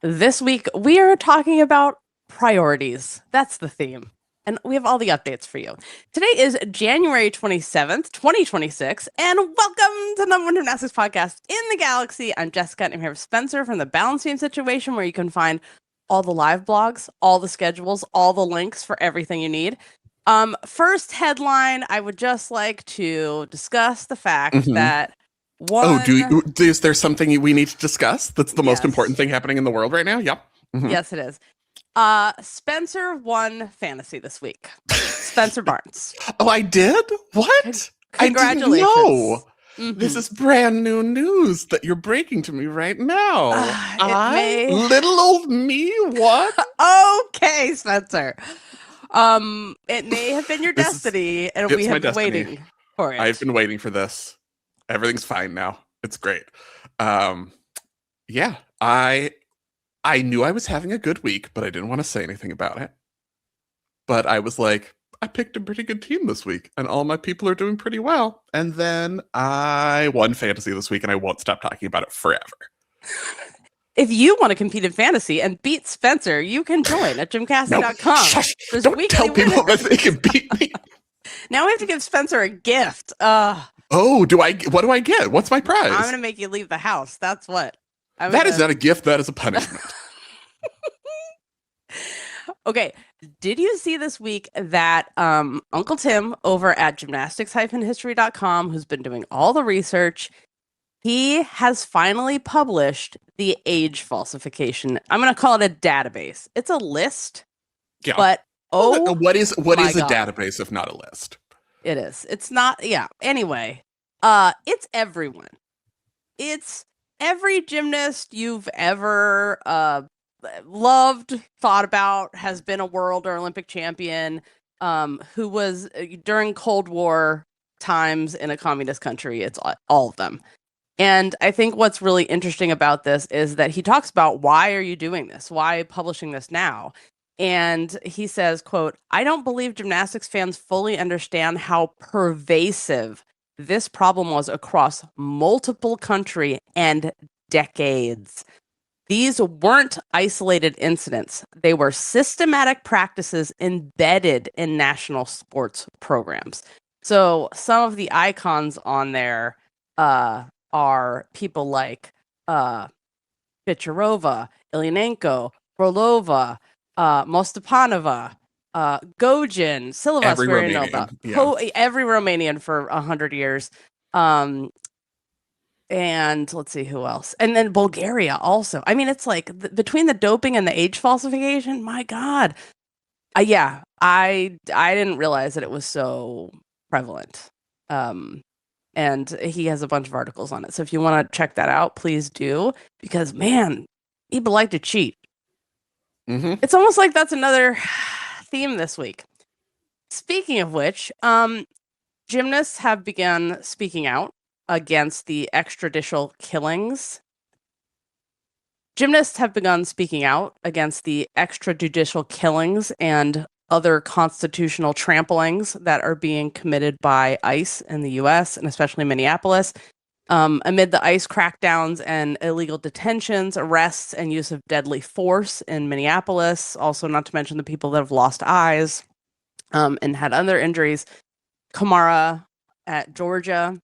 This week, we are talking about priorities. That's the theme. And we have all the updates for you. Today is January 27th, 2026, and welcome to the number one gymnastics podcast in the galaxy. I'm Jessica, and I'm here with Spencer from the Balance Beam Situation, where you can find all the live blogs, all the schedules, all the links for everything you need. First headline, I would just like to discuss the fact that is there something we need to discuss? That's the most Yes. important thing happening in the world right now? Yep. Yes, it is. Spencer won fantasy this week. Spencer Barnes. Oh, I did? What? Congratulations. I didn't know. This is brand new news that you're breaking to me right now. Little old me, what? Okay, Spencer. It may have been your destiny, and we have been waiting for it. I've been waiting for this. Everything's fine now. It's great. Yeah, I knew I was having a good week, but I didn't want to say anything about it. But I was like, I picked a pretty good team this week, and all my people are doing pretty well. And then I won fantasy this week, and I won't stop talking about it forever. If you want to compete in fantasy and beat Spencer, you can join at GymCastic.com. No, shush, don't tell people that they can beat me. Now we have to give Spencer a gift. Oh, what do I get? What's my prize? I'm going to make you leave the house. That's what. That is not a gift. That is a punishment. Okay. Did you see this week that Uncle Tim over at gymnastics-history.com, who's been doing all the research, he has finally published the age falsification. I'm going to call it a database. It's a list. Yeah. But what is a database if not a list? It is. It's not. Yeah. Anyway, it's everyone. It's every gymnast you've ever loved, thought about, has been a world or Olympic champion, who was during Cold War times in a communist country. It's all of them. And I think what's really interesting about this is that he talks about, why are you doing this? Why publishing this now? And he says, quote, I don't believe gymnastics fans fully understand how pervasive this problem was across multiple countries and decades. These weren't isolated incidents. They were systematic practices embedded in national sports programs. So some of the icons on there are people like Vicharova, Ilyanenko, Frolova, Mostepanova, Gojin, Silva, every Romanian for 100 years. And let's see who else. And then Bulgaria also. I mean, it's like between the doping and the age falsification, my God. Yeah, I didn't realize that it was so prevalent. And he has a bunch of articles on it. So if you want to check that out, please do. Because, man, people like to cheat. It's almost like that's another theme this week. Speaking of which, gymnasts have begun speaking out against the extrajudicial killings. Gymnasts have begun speaking out against the extrajudicial killings and other constitutional tramplings that are being committed by ICE in the US and especially Minneapolis. Amid the ICE crackdowns and illegal detentions, arrests, and use of deadly force in Minneapolis, also not to mention the people that have lost eyes and had other injuries. Kamara at Georgia,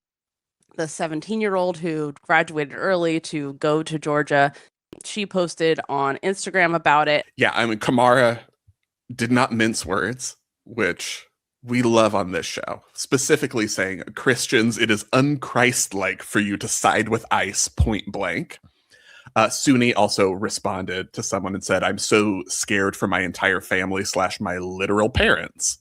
the 17-year-old who graduated early to go to Georgia, she posted on Instagram about it. Yeah, I mean, Kamara did not mince words, which we love on this show, specifically saying, Christians, it is unchristlike for you to side with ICE, point blank. Suni also responded to someone and said, I'm so scared for my entire family / my literal parents.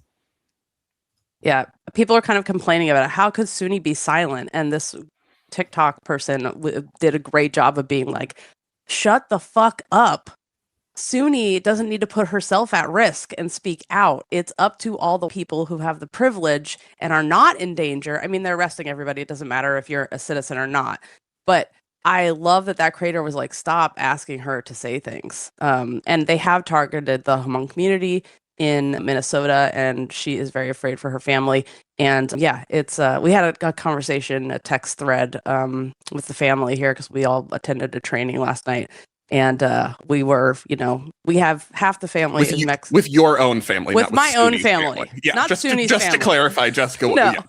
Yeah, people are kind of complaining about it. How could Suni be silent? And this TikTok person did a great job of being like, shut the fuck up. Suni doesn't need to put herself at risk and speak out. It's up to all the people who have the privilege and are not in danger. I mean, they're arresting everybody. It doesn't matter if you're a citizen or not. But I love that creator was like, stop asking her to say things. And they have targeted the Hmong community in Minnesota, and she is very afraid for her family. And yeah, it's we had a conversation, a text thread with the family here because we all attended a training last night. And we were, we have half the family is Mexican. With your own family, With not with my own SUNY's family. Yeah, Not just SUNY's just family. to clarify, Jessica. No. Yeah.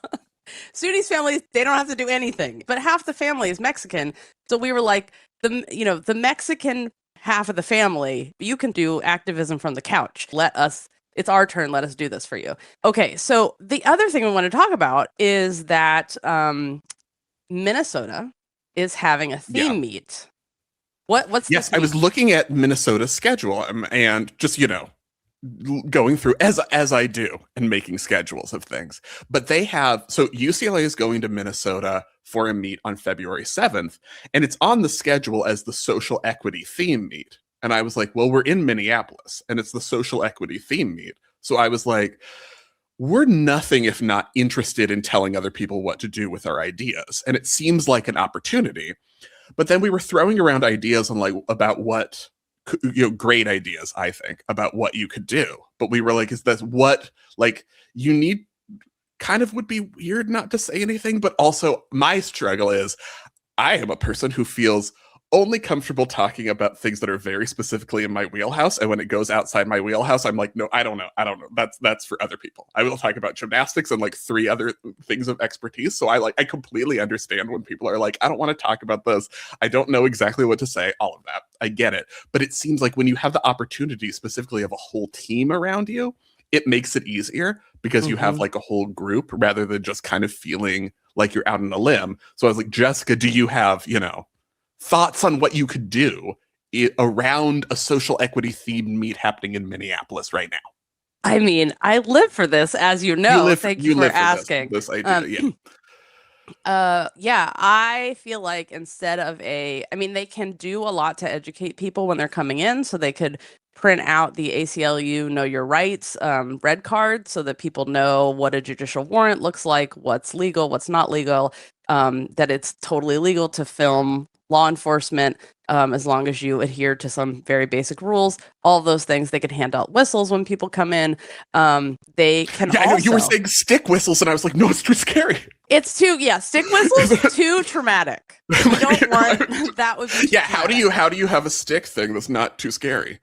SUNY's family, they don't have to do anything, but half the family is Mexican. So we were like, the Mexican half of the family, you can do activism from the couch. It's our turn. Let us do this for you. Okay. So the other thing we want to talk about is that Minnesota is having a theme meet. What's Yes, this I was looking at Minnesota's schedule and just, going through as I do and making schedules of things. But they have UCLA is going to Minnesota for a meet on February 7th, and it's on the schedule as the social equity theme meet. And I was like, well, we're in Minneapolis and it's the social equity theme meet. So I was like, we're nothing if not interested in telling other people what to do with our ideas. And it seems like an opportunity. But then we were throwing around ideas on about what great ideas, I think, about what you could do. But we were like, is that what you need? Kind of would be weird not to say anything, but also my struggle is I am a person who feels only comfortable talking about things that are very specifically in my wheelhouse, and when it goes outside my wheelhouse, I'm like, no, I don't know. That's for other people. I will talk about gymnastics and 3 other things of expertise. So I completely understand when people are like, I don't want to talk about this. I don't know exactly what to say. All of that, I get it. But it seems like when you have the opportunity, specifically of a whole team around you, it makes it easier because you have a whole group rather than just kind of feeling like you're out on a limb. So I was like, Jessica, do you have thoughts on what you could do around a social equity themed meet happening in Minneapolis right now? I mean, I live for this, as you know. Thank you for asking. This idea, yeah, I feel like instead of they can do a lot to educate people when they're coming in, so they could print out the ACLU Know Your Rights red card so that people know what a judicial warrant looks like, what's legal, what's not legal, that it's totally legal to film law enforcement as long as you adhere to some very basic rules. All of those things. They can hand out whistles when people come in. They can also... I know you were saying stick whistles, and I was like, no, it's too scary. It's too, stick whistles, too traumatic. We don't want... That would be how do you have a stick thing that's not too scary?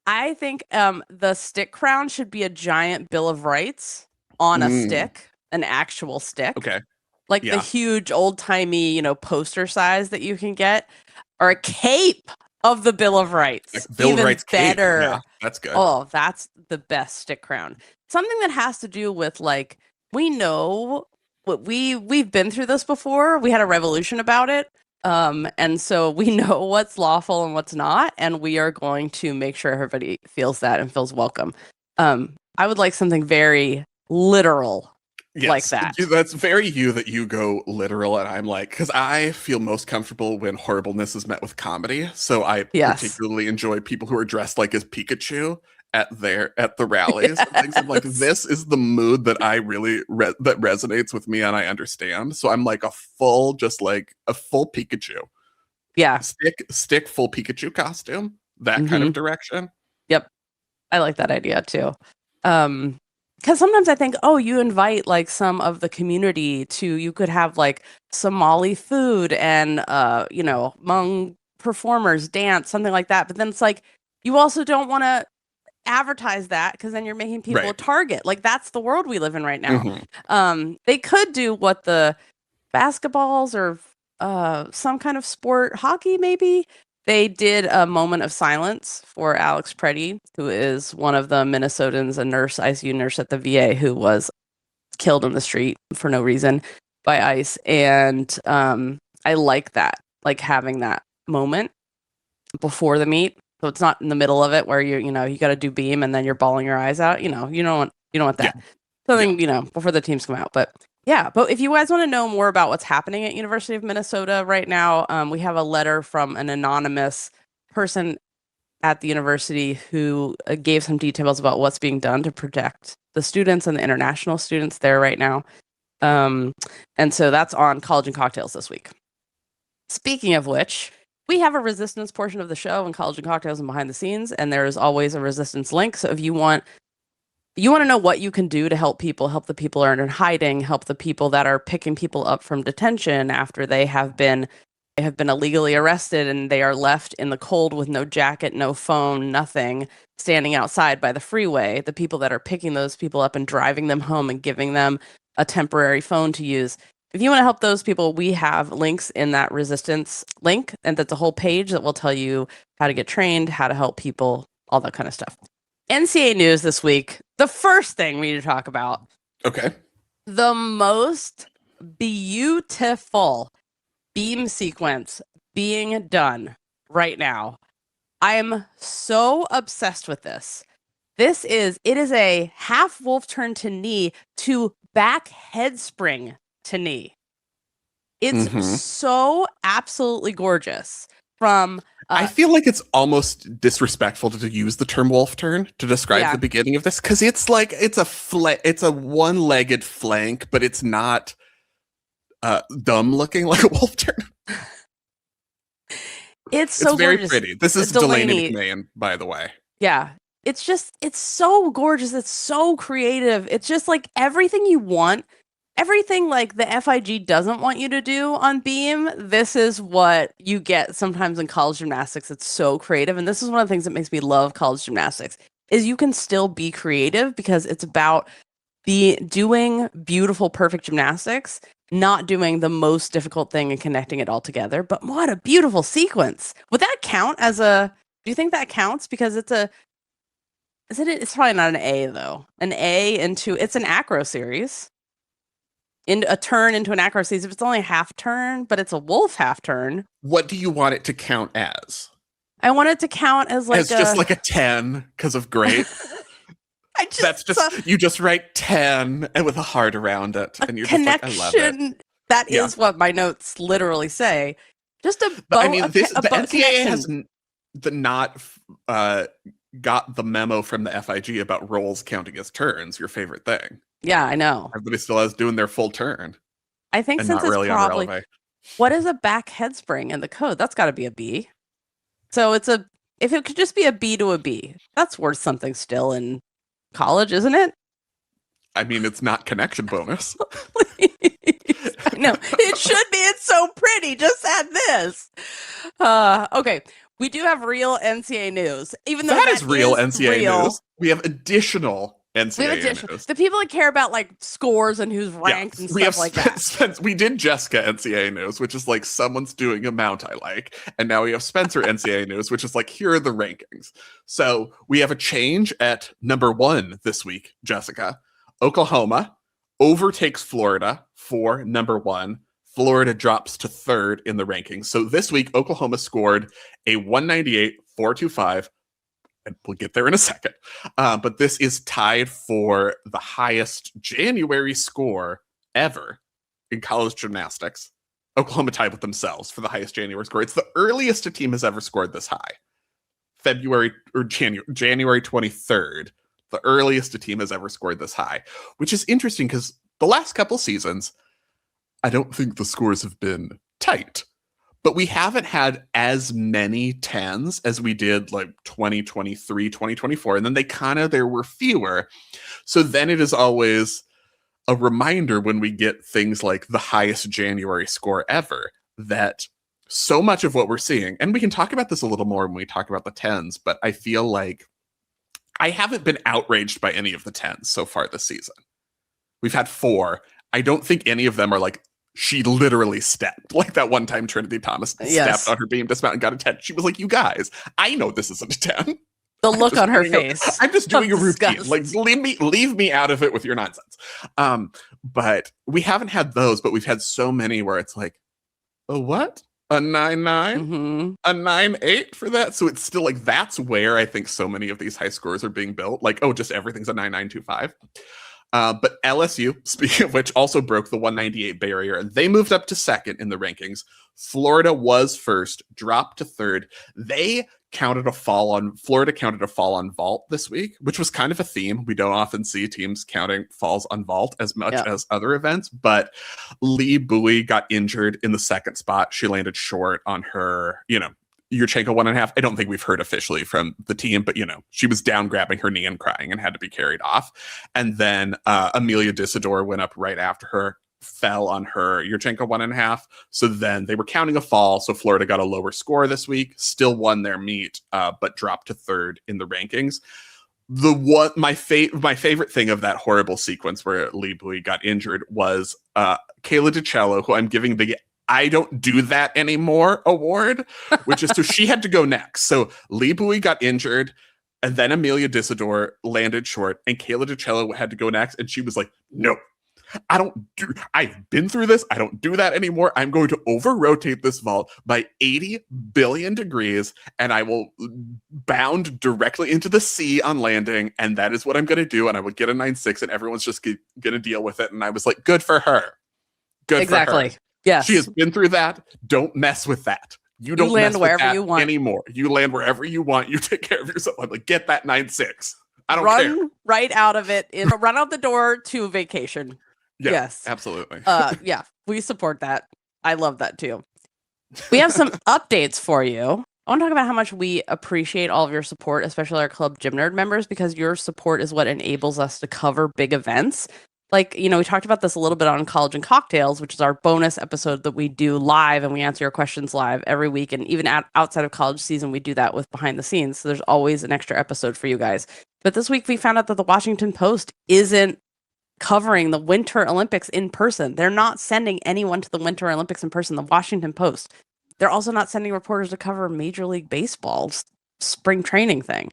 I think the stick crown should be a giant Bill of Rights on a stick, an actual stick. Okay. The huge old-timey, poster size that you can get, or a cape of the Bill of Rights. Bill of Rights better. Cape. Yeah, that's good. Oh, that's the best stick crown. Something that has to do with we know what we've been through this before. We had a revolution about it. And so we know what's lawful and what's not, and we are going to make sure everybody feels that and feels welcome. I would like something very literal. Yes, like that. That's very you that you go literal, and I'm like, because I feel most comfortable when horribleness is met with comedy. So I particularly enjoy people who are dressed like as Pikachu at the rallies. And things. I'm like, this is the mood that I really that resonates with me, and I understand. So I'm like a full Pikachu. Yeah, stick full Pikachu costume. That kind of direction. Yep, I like that idea too. Because sometimes I think, you invite some of the community you could have Somali food and, Hmong performers dance, something like that. But then it's you also don't want to advertise that because then you're making people a target. That's the world we live in right now. They could do what the basketballs or some kind of sport, hockey maybe. They did a moment of silence for Alex Preddy, who is one of the Minnesotans, a ICU nurse at the VA, who was killed in the street for no reason by ICE. And I like that, having that moment before the meet. So it's not in the middle of it where you got to do beam and then you're bawling your eyes out. You don't want that. Yeah. Something, before the teams come out. But yeah, but if you guys want to know more about what's happening at University of Minnesota right now, we have a letter from an anonymous person at the university who gave some details about what's being done to protect the students and the international students there right now. And so that's on College and Cocktails this week. Speaking of which, we have a resistance portion of the show in College and Cocktails and behind the scenes, and there is always a resistance link. So if you want to know what you can do to help the people who are in hiding, help the people that are picking people up from detention after they have been have been illegally arrested and they are left in the cold with no jacket, no phone, nothing, standing outside by the freeway. The people that are picking those people up and driving them home and giving them a temporary phone to use. If you want to help those people, we have links in that resistance link, and that's a whole page that will tell you how to get trained, how to help people, all that kind of stuff. NCAA news this week. The first thing we need to talk about. Okay. The most beautiful beam sequence being done right now. I'm so obsessed with this. It is a half wolf turn to knee to back head spring to knee. It's so absolutely gorgeous. I feel like it's almost disrespectful to use the term wolf turn to describe the beginning of this, because it's like it's a one-legged flank, but it's not dumb looking like a wolf turn. It's very gorgeous. pretty. This is Delaney McMahon, by the way. Yeah. It's so gorgeous. It's so creative. It's just like everything you want. Everything like the FIG doesn't want you to do on beam, this is what you get sometimes in college gymnastics. It's so creative. And this is one of the things that makes me love college gymnastics, is you can still be creative because it's about doing beautiful, perfect gymnastics, not doing the most difficult thing and connecting it all together. But what a beautiful sequence. Would that count as do you think that counts? Because it's probably not an A though. An A it's an acro series. In a turn into an acro series, if it's only a half turn, but it's a wolf half turn. What do you want it to count as? I want it to count as just like a 10 because of great. You just write 10 and with a heart around it, and you're connection, just like, I love it. That is what my notes literally say. Just a bow. The NCAA has not got the memo from the FIG about rolls counting as turns. Your favorite thing. Yeah, I know. Everybody still has doing their full turn. I think since it's really probably what is a back head spring in the code? That's got to be a B. So if it could just be a B to a B, that's worth something still in college, isn't it? I mean, it's not connection bonus. I know it should be. It's so pretty. Just add this. Okay. We do have real NCAA news, even though that is real NCAA news. We have additional NCAA news. The people that care about like scores and who's ranked and stuff like that. We did Jessica NCAA news, which is like someone's doing a mount I like, and now we have Spencer NCAA news, which is like here are the rankings. So we have a change at number 1 this week. Jessica, Oklahoma overtakes Florida for number 1. Florida drops to 3rd in the rankings. So this week, Oklahoma scored a 198.425. And we'll get there in a second. But this is tied for the highest January score ever in college gymnastics. Oklahoma tied with themselves for the highest January score. It's the earliest a team has ever scored this high. January 23rd. The earliest a team has ever scored this high, which is interesting because the last couple seasons, I don't think the scores have been tight. But we haven't had as many 10s as we did like 2023, 2024. And then there were fewer. So then it is always a reminder when we get things like the highest January score ever, that so much of what we're seeing, and we can talk about this a little more when we talk about the 10s, but I feel like I haven't been outraged by any of the 10s so far this season. We've had 4. I don't think any of them are like, she literally stepped. Like that one time Trinity Thomas stepped on her beam dismount and got a 10. She was like, you guys, I know this isn't a 10. The look on her face. I'm just doing a routine. Like, leave me out of it with your nonsense. But we haven't had those, but we've had so many where it's like, a what? A 9.9? A 9.8 for that? So it's still like, that's where I think so many of these high scores are being built. Like, oh, just everything's a 9.925. But LSU, speaking of which, also broke the 198 barrier, and they moved up to 2nd in the rankings. Florida was 1st, dropped to 3rd. Florida counted a fall on vault this week, which was kind of a theme. We don't often see teams counting falls on vault as much as other events, but Lee Bowie got injured in the 2nd spot. She landed short on her, Yurchenko 1.5. I don't think we've heard officially from the team, but she was down grabbing her knee and crying and had to be carried off. And then Amelia Disador went up right after her. fell on her. Yurchenko 1.5. So then they were counting a fall. So Florida got a lower score this week, still won their meet, but dropped to third in the rankings. My favorite thing of that horrible sequence where Lee Bui got injured was Kayla DiCello, who I'm giving the I don't do that anymore award, which is so she had to go next. So Lee Bui got injured, and then Amelia Disador landed short, and Kayla DiCello had to go next, and she was like, no, I've been through this. I don't do that anymore. I'm going to over-rotate this vault by 80 billion degrees, and I will bound directly into the sea on landing, and that is what I'm going to do, and I would get a 9.6, and everyone's just going to deal with it. And I was like, good for her. Good for her. Yes. She has been through that. Don't mess with that. You don't land mess wherever with that you want anymore. You land wherever you want. You take care of yourself. I'm like, get that 9.6. I don't care. Run right out of it. Run out the door to vacation. Yeah, yes, absolutely. Yeah, we support that. I love that too. We have some updates for you. I want to talk about how much we appreciate all of your support, especially our Club Gym Nerd members, because your support is what enables us to cover big events. Like, we talked about this a little bit on College and Cocktails, which is our bonus episode that we do live, and we answer your questions live every week. And even outside of college season, we do that with behind the scenes. So there's always an extra episode for you guys. But this week we found out that the Washington Post isn't covering the Winter Olympics in person. They're not sending anyone to the Winter Olympics in person, the Washington Post. They're also not sending reporters to cover Major League Baseball's spring training thing.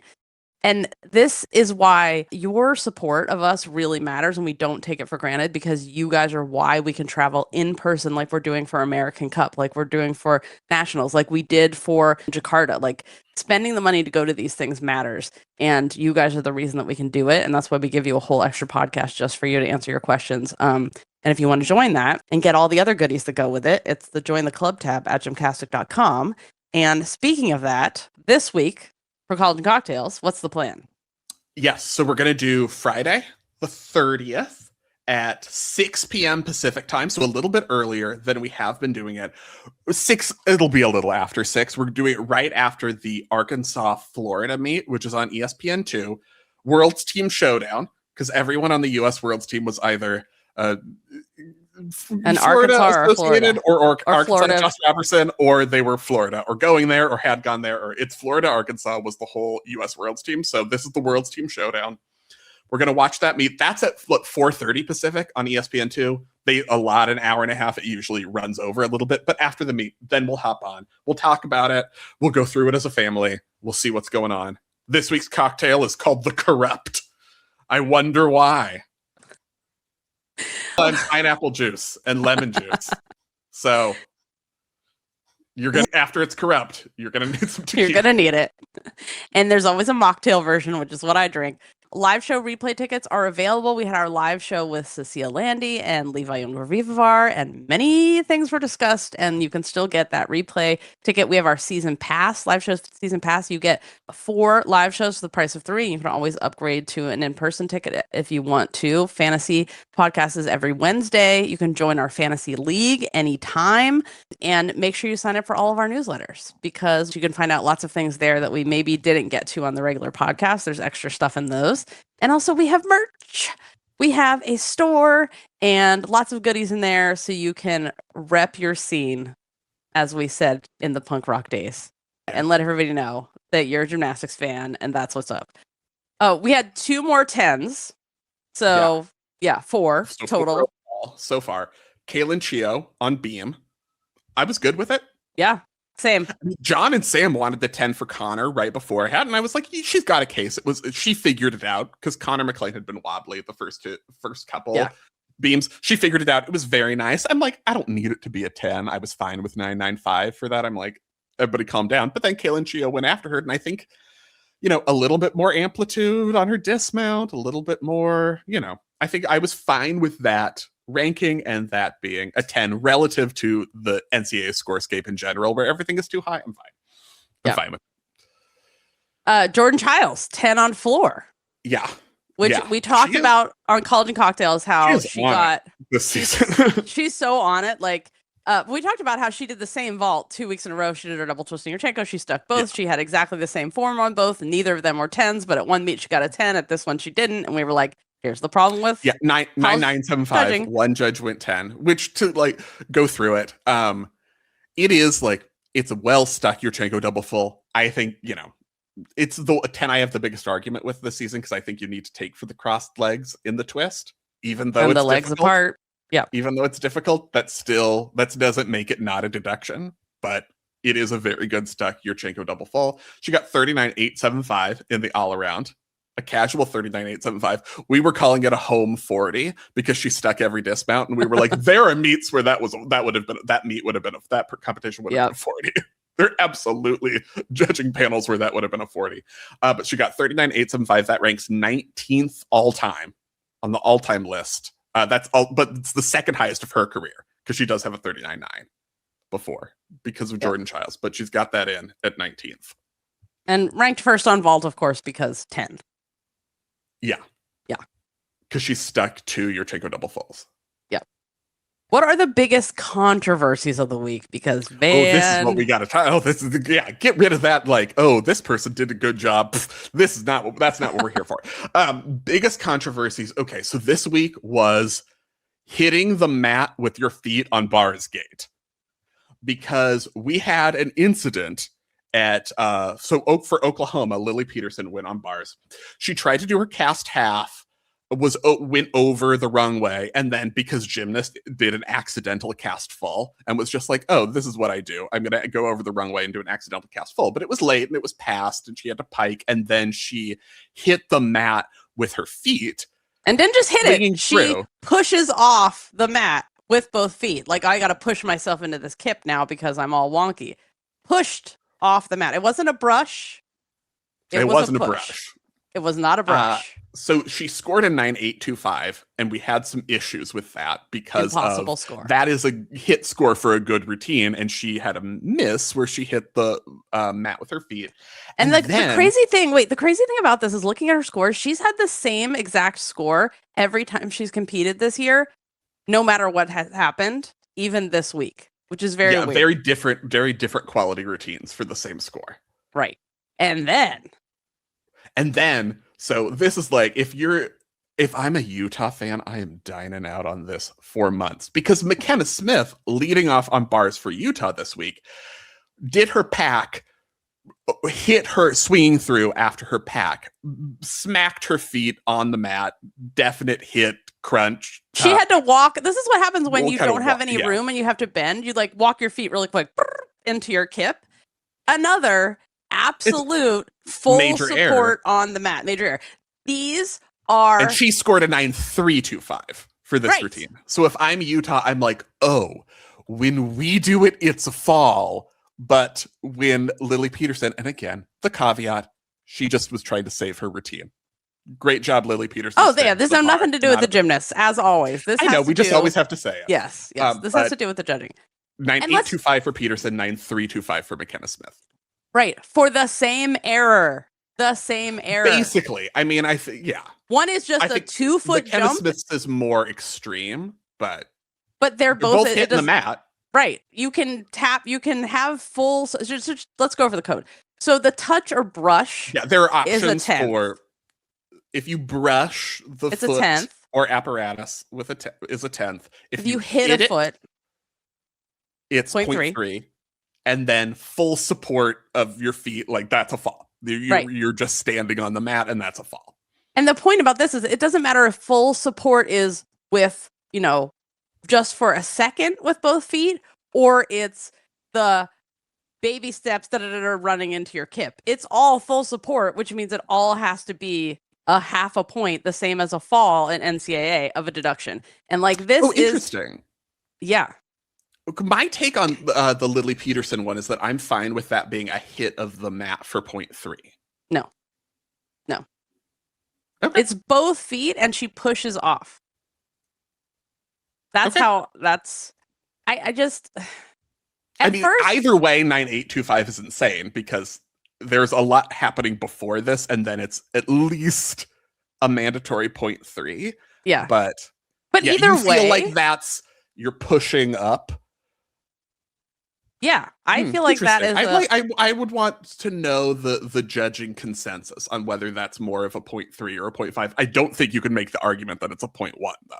And this is why your support of us really matters, and we don't take it for granted, because you guys are why we can travel in person like we're doing for American Cup, like we're doing for Nationals, like we did for Jakarta. Like, spending the money to go to these things matters, and you guys are the reason that we can do it, and that's why we give you a whole extra podcast just for you to answer your questions. And if you want to join that and get all the other goodies that go with it, it's the Join the Club tab at gymcastic.com. And speaking of that, this week, for College and Cocktails, what's the plan? Yes, so we're going to do Friday, the 30th at 6 p.m. Pacific time, so a little bit earlier than we have been doing it. 6, it'll be a little after 6. We're doing it right after the Arkansas-Florida meet, which is on ESPN2, World's Team Showdown, because everyone on the U.S. World's Team was either an Florida Arkansas associated or Arkansas Florida. Josh Robertson, or they were Florida or going there or had gone there, or it's Florida Arkansas was the whole U.S. World's Team. So this is the World's Team Showdown. We're going to watch that meet. That's at 4:30 Pacific on ESPN2. They allot an hour and a half. It usually runs over a little bit, but after the meet, then we'll hop on. We'll talk about it. We'll go through it as a family. We'll see what's going on. This week's cocktail is called The Corrupt. I wonder why. And pineapple juice and lemon juice. So you're gonna, after it's corrupt, you're gonna need some tequila. You're gonna need it. And there's always a mocktail version, which is what I drink. Live show replay tickets are available. We had our live show with Cecilia Landy and Levi Youngvar, and many things were discussed, and you can still get that replay ticket. We have our season pass, live shows season pass. You get 4 live shows for the price of 3. You can always upgrade to an in-person ticket if you want to. Fantasy podcast is every Wednesday. You can join our fantasy league anytime, and make sure you sign up for all of our newsletters, because you can find out lots of things there that we maybe didn't get to on the regular podcast. There's extra stuff in those. And also we have merch. We have a store and lots of goodies in there, so you can rep your scene, as we said in the punk rock days, and let everybody know that you're a gymnastics fan, and that's what's up. Oh, we had 2 more 10s. So yeah 4 total. So far. Kaylin Chio on beam. I was good with it. Yeah. Same. John and Sam wanted the 10 for Connor right before I had, and I was like, she's got a case. She figured it out, because Connor McLean had been wobbly the first couple beams. She figured it out. It was very nice. I'm like, I don't need it to be a 10. I was fine with 995 for that. I'm like, everybody calm down. But then Kaylin Chio went after her, and I think, a little bit more amplitude on her dismount, a little bit more, I think I was fine with that ranking, and that being a 10 relative to the NCAA scorescape in general, where everything is too high. I'm fine. I'm fine with it. Jordan Chiles, 10 on floor. Yeah. Which we talked about on College and Cocktails, how she got this season. She's so on it. Like, we talked about how she did the same vault 2 weeks in a row. She did her double twisting Yurchenko. She stuck both. She had exactly the same form on both. And neither of them were 10s, but at one meet she got a 10. At this one she didn't. And we were like, Here's the problem with Yeah, 9975. judging. One judge went 10, which to like go through it, it is like it's a well stuck Yurchenko double full. I think, it's the 10 I have the biggest argument with this season because I think you need to take for the crossed legs in the twist, even though And it's the legs difficult. apart. Yeah. Even though it's difficult, that doesn't make it not a deduction, but it is a very good stuck Yurchenko double full. She got 39.875 in the all around, a casual 39.875. We were calling it a home 40 because she stuck every dismount, and we were like, there are meets where that competition would have been a 40. There are absolutely judging panels where that would have been a 40. But she got 39.875. That ranks 19th all time on the all time list. That's all, but it's the second highest of her career because she does have a 39.9 before because of Jordan Chiles, but she's got that in at 19th. And ranked first on vault, of course, because 10. Yeah. Because she's stuck to Yurchenko double fulls. Yeah. What are the biggest controversies of the week? Because, man... this is what we got to talk. Get rid of that. Like, this person did a good job. That's not what we're here for. Biggest controversies. Okay, so this week was hitting the mat with your feet on bars gate. Because we had an incident at for Oklahoma, Lily Pederson went on bars. She tried to do her cast half, went over the wrong way, and then because Gymnast did an accidental cast full and was just like, this is what I do. I'm gonna go over the wrong way and do an accidental cast full. But it was late and it was past, and she had to pike, and then she hit the mat with her feet. And didn't just hit it. She pushes off the mat with both feet. Like, I gotta push myself into this kip now because I'm all wonky. Pushed off the mat. It wasn't a brush. It wasn't a brush. It was not a brush. So she scored a 9.825, and we had some issues with that because that is a hit score for a good routine, and she had a miss where she hit the mat with her feet. And the crazy thing about this is looking at her scores, she's had the same exact score every time she's competed this year, no matter what has happened, even this week, which is very weird. Very different quality routines for the same score. Right. And then, so this is like, if I'm a Utah fan, I am dining out on this for months because McKenna Smith, leading off on bars for Utah this week, did her pack, hit her swinging through after her pack, smacked her feet on the mat, definite hit, crunch. She had to walk. This is what happens when you don't have any room and you have to bend. You like walk your feet really quick into your kip. Another absolute full major support error on the mat. Major error. These are... And she scored a 9.325 for this routine. So if I'm Utah, I'm like, when we do it, it's a fall. But when Lily Pederson, and again, the caveat, she just was trying to save her routine. Great job, Lily Pederson. This has nothing to do with the gymnasts, as always. We just always have to say it. Yes. This has to do with the judging. 9.825 for Pederson, 9.325 for McKenna Smith. Right. For the same error. Basically. I mean, one is just a 2-foot jump. McKenna Smith's is more extreme, but they're both hitting the mat. Right. You can tap, you can have full. Let's go over the code. So the touch or brush. Yeah, there are options for if you brush the foot, a 10th. Or apparatus with is a 10th. If you hit a foot, it's 0.3. And then full support of your feet, like that's a fall. You're just standing on the mat, and that's a fall. And the point about this is it doesn't matter if full support is with, just for a second with both feet, or it's the baby steps that are running into your kip. It's all full support, which means it all has to be a half a point, the same as a fall in NCAA of a deduction. And like this is interesting. Yeah. My take on the Lily Pederson one is that I'm fine with that being a hit of the mat for 0.3. No. Okay. It's both feet, and she pushes off. I just... either way, 9.825 is insane because there's a lot happening before this, and then it's at least a mandatory 0.3. Yeah. But either way... feel like you're pushing up. Yeah, I feel like that Interesting. is I would want to know the judging consensus on whether that's more of a 0.3 or a 0.5. I don't think you can make the argument that it's a 0.1 though.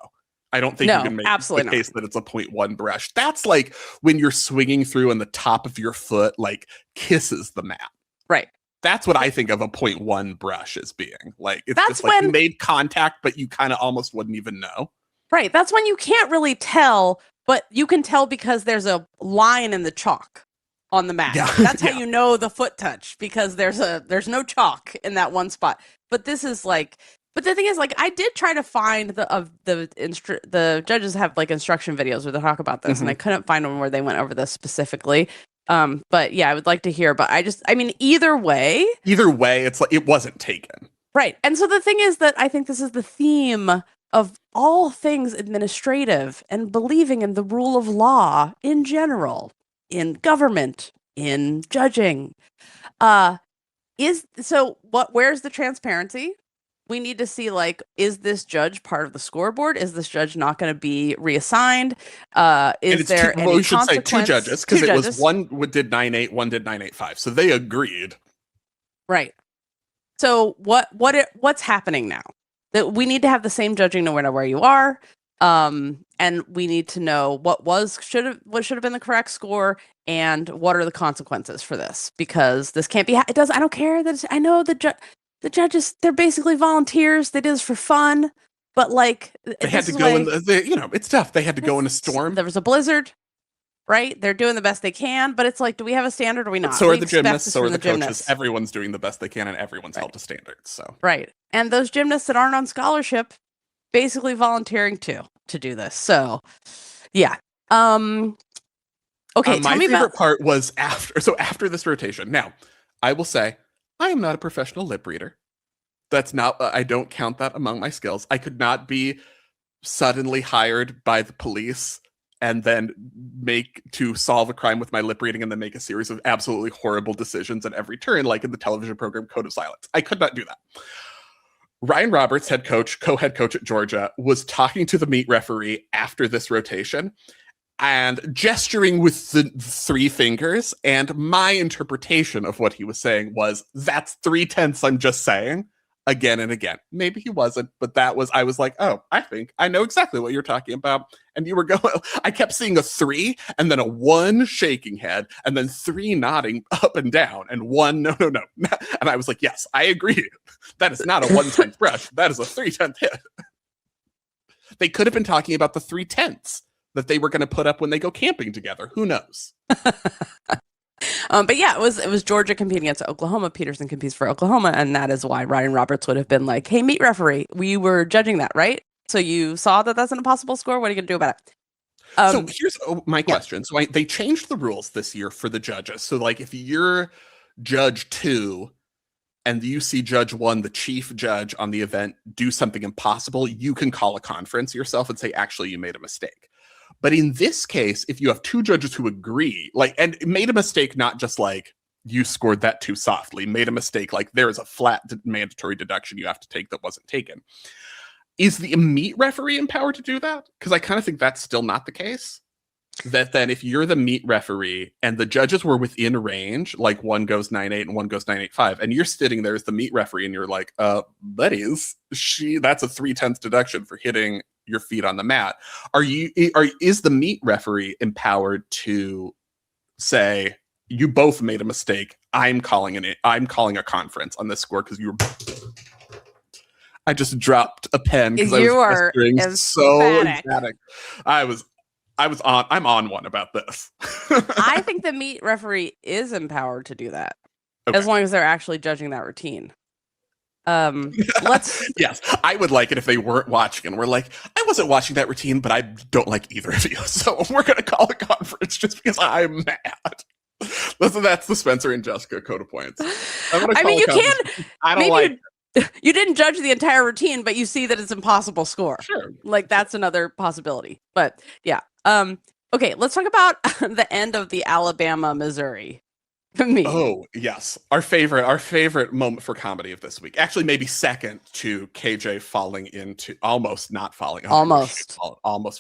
I don't think you no, can make the absolutely case not. that it's a 0.1 brush. That's like when you're swinging through and the top of your foot like kisses the mat. Right. That's what I think of a 0.1 brush as being. Like it's That's just like you when made contact, but you kind of almost wouldn't even know. right. That's when you can't really tell, but you can tell because there's a line in the chalk on the mat. Yeah. That's how Yeah. you know the foot touch because there's no chalk in that one spot. But this is like but the thing is like I did try to find the judges have like instruction videos where they talk about this and I couldn't find one where they went over this specifically. But yeah, I would like to hear, but I mean either way, it's like it wasn't taken. right. And so the thing is that I think this is the theme of all things administrative and believing in the rule of law in general, in government, in judging. Uh where's the transparency? We need to see like is this judge part of the scoreboard? Is this judge not going to be reassigned? Is there any we should say two consequence? judges because it was Judges. one did 9.8, one did 9.85. So they agreed. Right. So what's happening now? That we need to have the same judging no matter where you are. And we need to know what should have been the correct score and what are the consequences for this because this can't be it does I don't care that I know the judges they're basically volunteers, they do this for fun, but like they had to go in it's tough. They had to go in a storm. There was a blizzard, right? They're doing the best they can, but it's like, do we have a standard or we not? So are the expect gymnasts, this so are from the coaches. gymnasts. Everyone's doing the best they can and everyone's Right. held to standards. So right. And those gymnasts that aren't on scholarship basically volunteering too to do this. So yeah. Okay, my favorite part was after this rotation. Now, I will say I am not a professional lip reader. That's not I don't count that among my skills. I could not be suddenly hired by the police and then make to solve a crime with my lip reading and then make a series of absolutely horrible decisions at every turn, like in the television program Code of Silence. I could not do that. Ryan Roberts, head coach, co-head coach at Georgia, was talking to the meet referee after this rotation and gesturing with the three fingers. And my interpretation of what he was saying was, that's 3/10 I'm just saying. Again and again. Maybe he wasn't, but I was like, oh, I think I know exactly what you're talking about. And you were going, I kept seeing a 3 and then a 1 shaking head and then 3 nodding up and down and 1, no. And I was like, yes, I agree. That is not a 1/10 brush. That is a 3/10 hit. They could have been talking about the 3/10 that they were going to put up when they go camping together. Who knows? But yeah, it was Georgia competing against Oklahoma. Pederson competes for Oklahoma, and that is why Ryan Roberts would have been like, "Hey, meet referee, we were judging that, right? So you saw that that's an impossible score. What are you gonna do about it?" So here's my question. So they changed the rules this year for the judges. So like if you're judge 2 and you see judge 1, the chief judge on the event, do something impossible, you can call a conference yourself and say, actually, you made a mistake. But in this case, if you have 2 judges who agree, like, and made a mistake, not just like you scored that too softly, made a mistake, like there is a flat mandatory deduction you have to take that wasn't taken. Is the meet referee empowered to do that? Because I kind of think that's still not the case. That then if you're the meet referee and the judges were within range, like one goes 9.8 and one goes 9.85, and you're sitting there as the meet referee and you're like, buddies, that's a 3/10 deduction for hitting your feet on the mat. Is the meet referee empowered to say, you both made a mistake, I'm calling a conference on this score because you were I just dropped a pen because I was gesturing so emphatic. I'm on one about this. I think the meet referee is empowered to do that, okay. as long as they're actually judging that routine. Yes, I would like it if they weren't watching and we're like, I wasn't watching that routine, but I don't like either of you, so we're gonna call a conference just because I'm mad. That's the Spencer and Jessica code of points. I mean, you can. I don't like. You didn't judge the entire routine, but you see that it's an impossible score. Sure. Like that's another possibility. But yeah. Okay, let's talk about the end of the Alabama Missouri meet. Oh, yes. Our favorite moment for comedy of this week. Actually, maybe second to KJ almost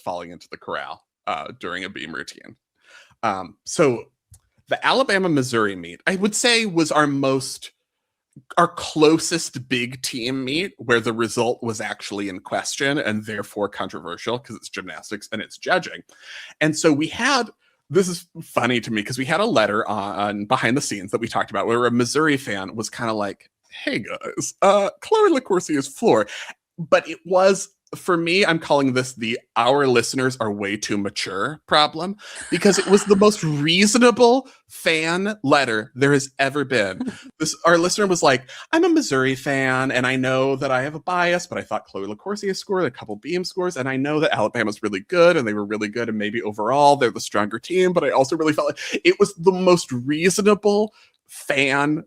falling into the corral during a beam routine. So The Alabama Missouri meet, I would say, was our closest big team meet where the result was actually in question and therefore controversial because it's gymnastics and it's judging. And so this is funny to me because we had a letter on behind the scenes that we talked about where a Missouri fan was kind of like, hey guys, Chloe LaCoursier's floor. But it was, for me, I'm calling this our listeners are way too mature problem because it was the most reasonable fan letter there has ever been. Our listener was like, I'm a Missouri fan and I know that I have a bias, but I thought Chloe LaCoursier scored a couple Beam scores and I know that Alabama's really good and they were really good and maybe overall they're the stronger team, but I also really felt like it was the most reasonable fan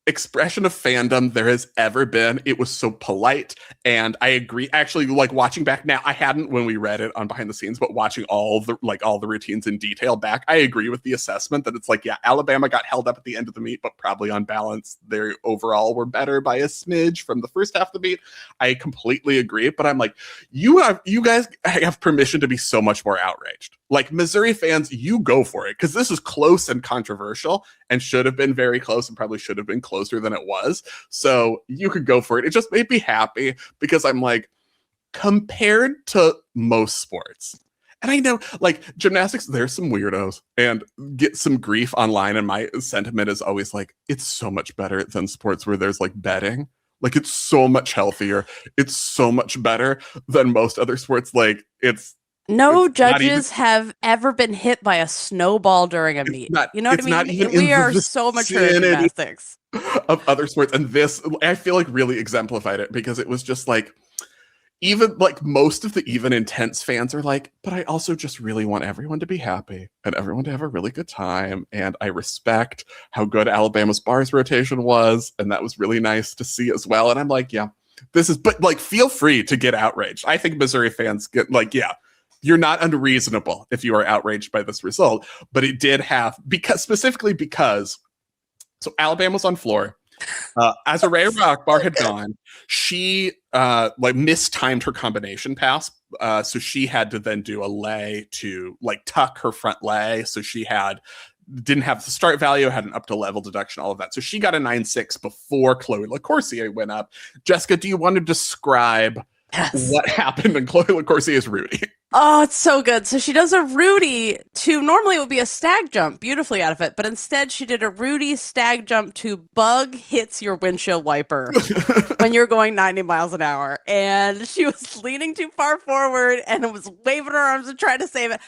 expression of fandom there has ever been. It was so polite, and I agree. Actually, like watching back now, I hadn't when we read it on behind the scenes, but watching all the routines in detail back, I agree with the assessment that it's like, yeah, Alabama got held up at the end of the meet, but probably on balance, they overall were better by a smidge from the first half of the meet. I completely agree, but I'm like, you guys have permission to be so much more outraged. Like Missouri fans, you go for it because this is close and controversial and should have been very close and probably should have been closer than it was. So you could go for it. It just made me happy because I'm like, compared to most sports, and I know like gymnastics, there's some weirdos and get some grief online. And my sentiment is always like, it's so much better than sports where there's like betting. Like it's so much healthier. It's so much better than most other sports. Like no judges have ever been hit by a snowball during a meet. You know what I mean? We are so mature in gymnastics of other sports. And this, I feel like really exemplified it because it was just like, even like most of the even intense fans are like, but I also just really want everyone to be happy and everyone to have a really good time. And I respect how good Alabama's bars rotation was. And that was really nice to see as well. And I'm like, yeah, but like, feel free to get outraged. I think Missouri fans get like, yeah, you're not unreasonable if you are outraged by this result, but it did specifically because so Alabama's on floor. As Araya Rockbar had gone, she like mistimed her combination pass. So she had to then do a lay to like tuck her front lay. So she didn't have the start value, had an up to level deduction, all of that. So she got a 9.6 before Chloe LaCoursier went up. Jessica, do you want to describe what happened in Chloe LaCoursier's Rudy? Oh, it's so good. So she does a Rudy to, normally it would be a stag jump beautifully out of it, but instead she did a Rudy stag jump to bug hits your windshield wiper when you're going 90 miles an hour. And she was leaning too far forward and was waving her arms and trying to save it.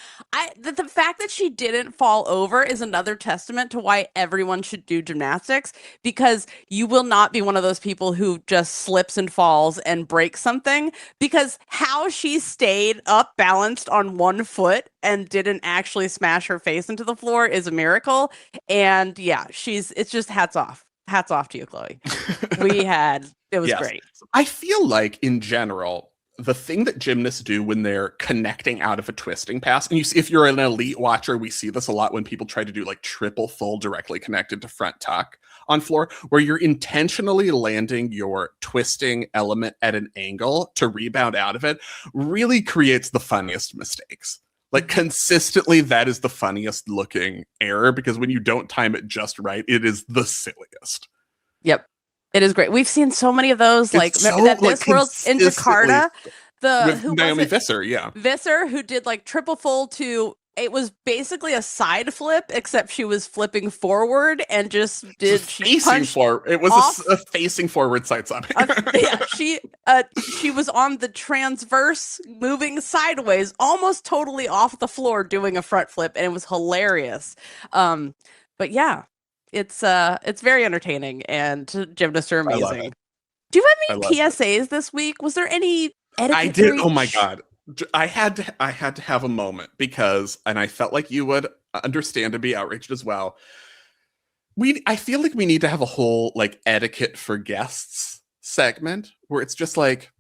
The fact that she didn't fall over is another testament to why everyone should do gymnastics, because you will not be one of those people who just slips and falls and breaks something, because how she stayed up balanced on one foot and didn't actually smash her face into the floor is a miracle. And yeah, it's just hats off to you, Chloe. It was great. I feel like in general, the thing that gymnasts do when they're connecting out of a twisting pass, and you see, if you're an elite watcher, we see this a lot when people try to do like triple full directly connected to front tuck on floor, where you're intentionally landing your twisting element at an angle to rebound out of it, really creates the funniest mistakes. Like consistently, that is the funniest looking error, because when you don't time it just right, it is the silliest. Yep. It is great. We've seen so many of those, like this World in Jakarta. Naomi Visser, Visser, who did like triple full to, it was basically a side flip, except she was flipping forward and just did facing forward. It was a facing forward side slam. Yeah, she was on the transverse, moving sideways, almost totally off the floor, doing a front flip, and it was hilarious. But yeah. It's very entertaining, and gymnasts are amazing. Do you have any PSAs this week? Was there any etiquette? I did. Oh my god, I had to have a moment because, and I felt like you would understand and be outraged as well. I feel like we need to have a whole like etiquette for guests segment where it's just like,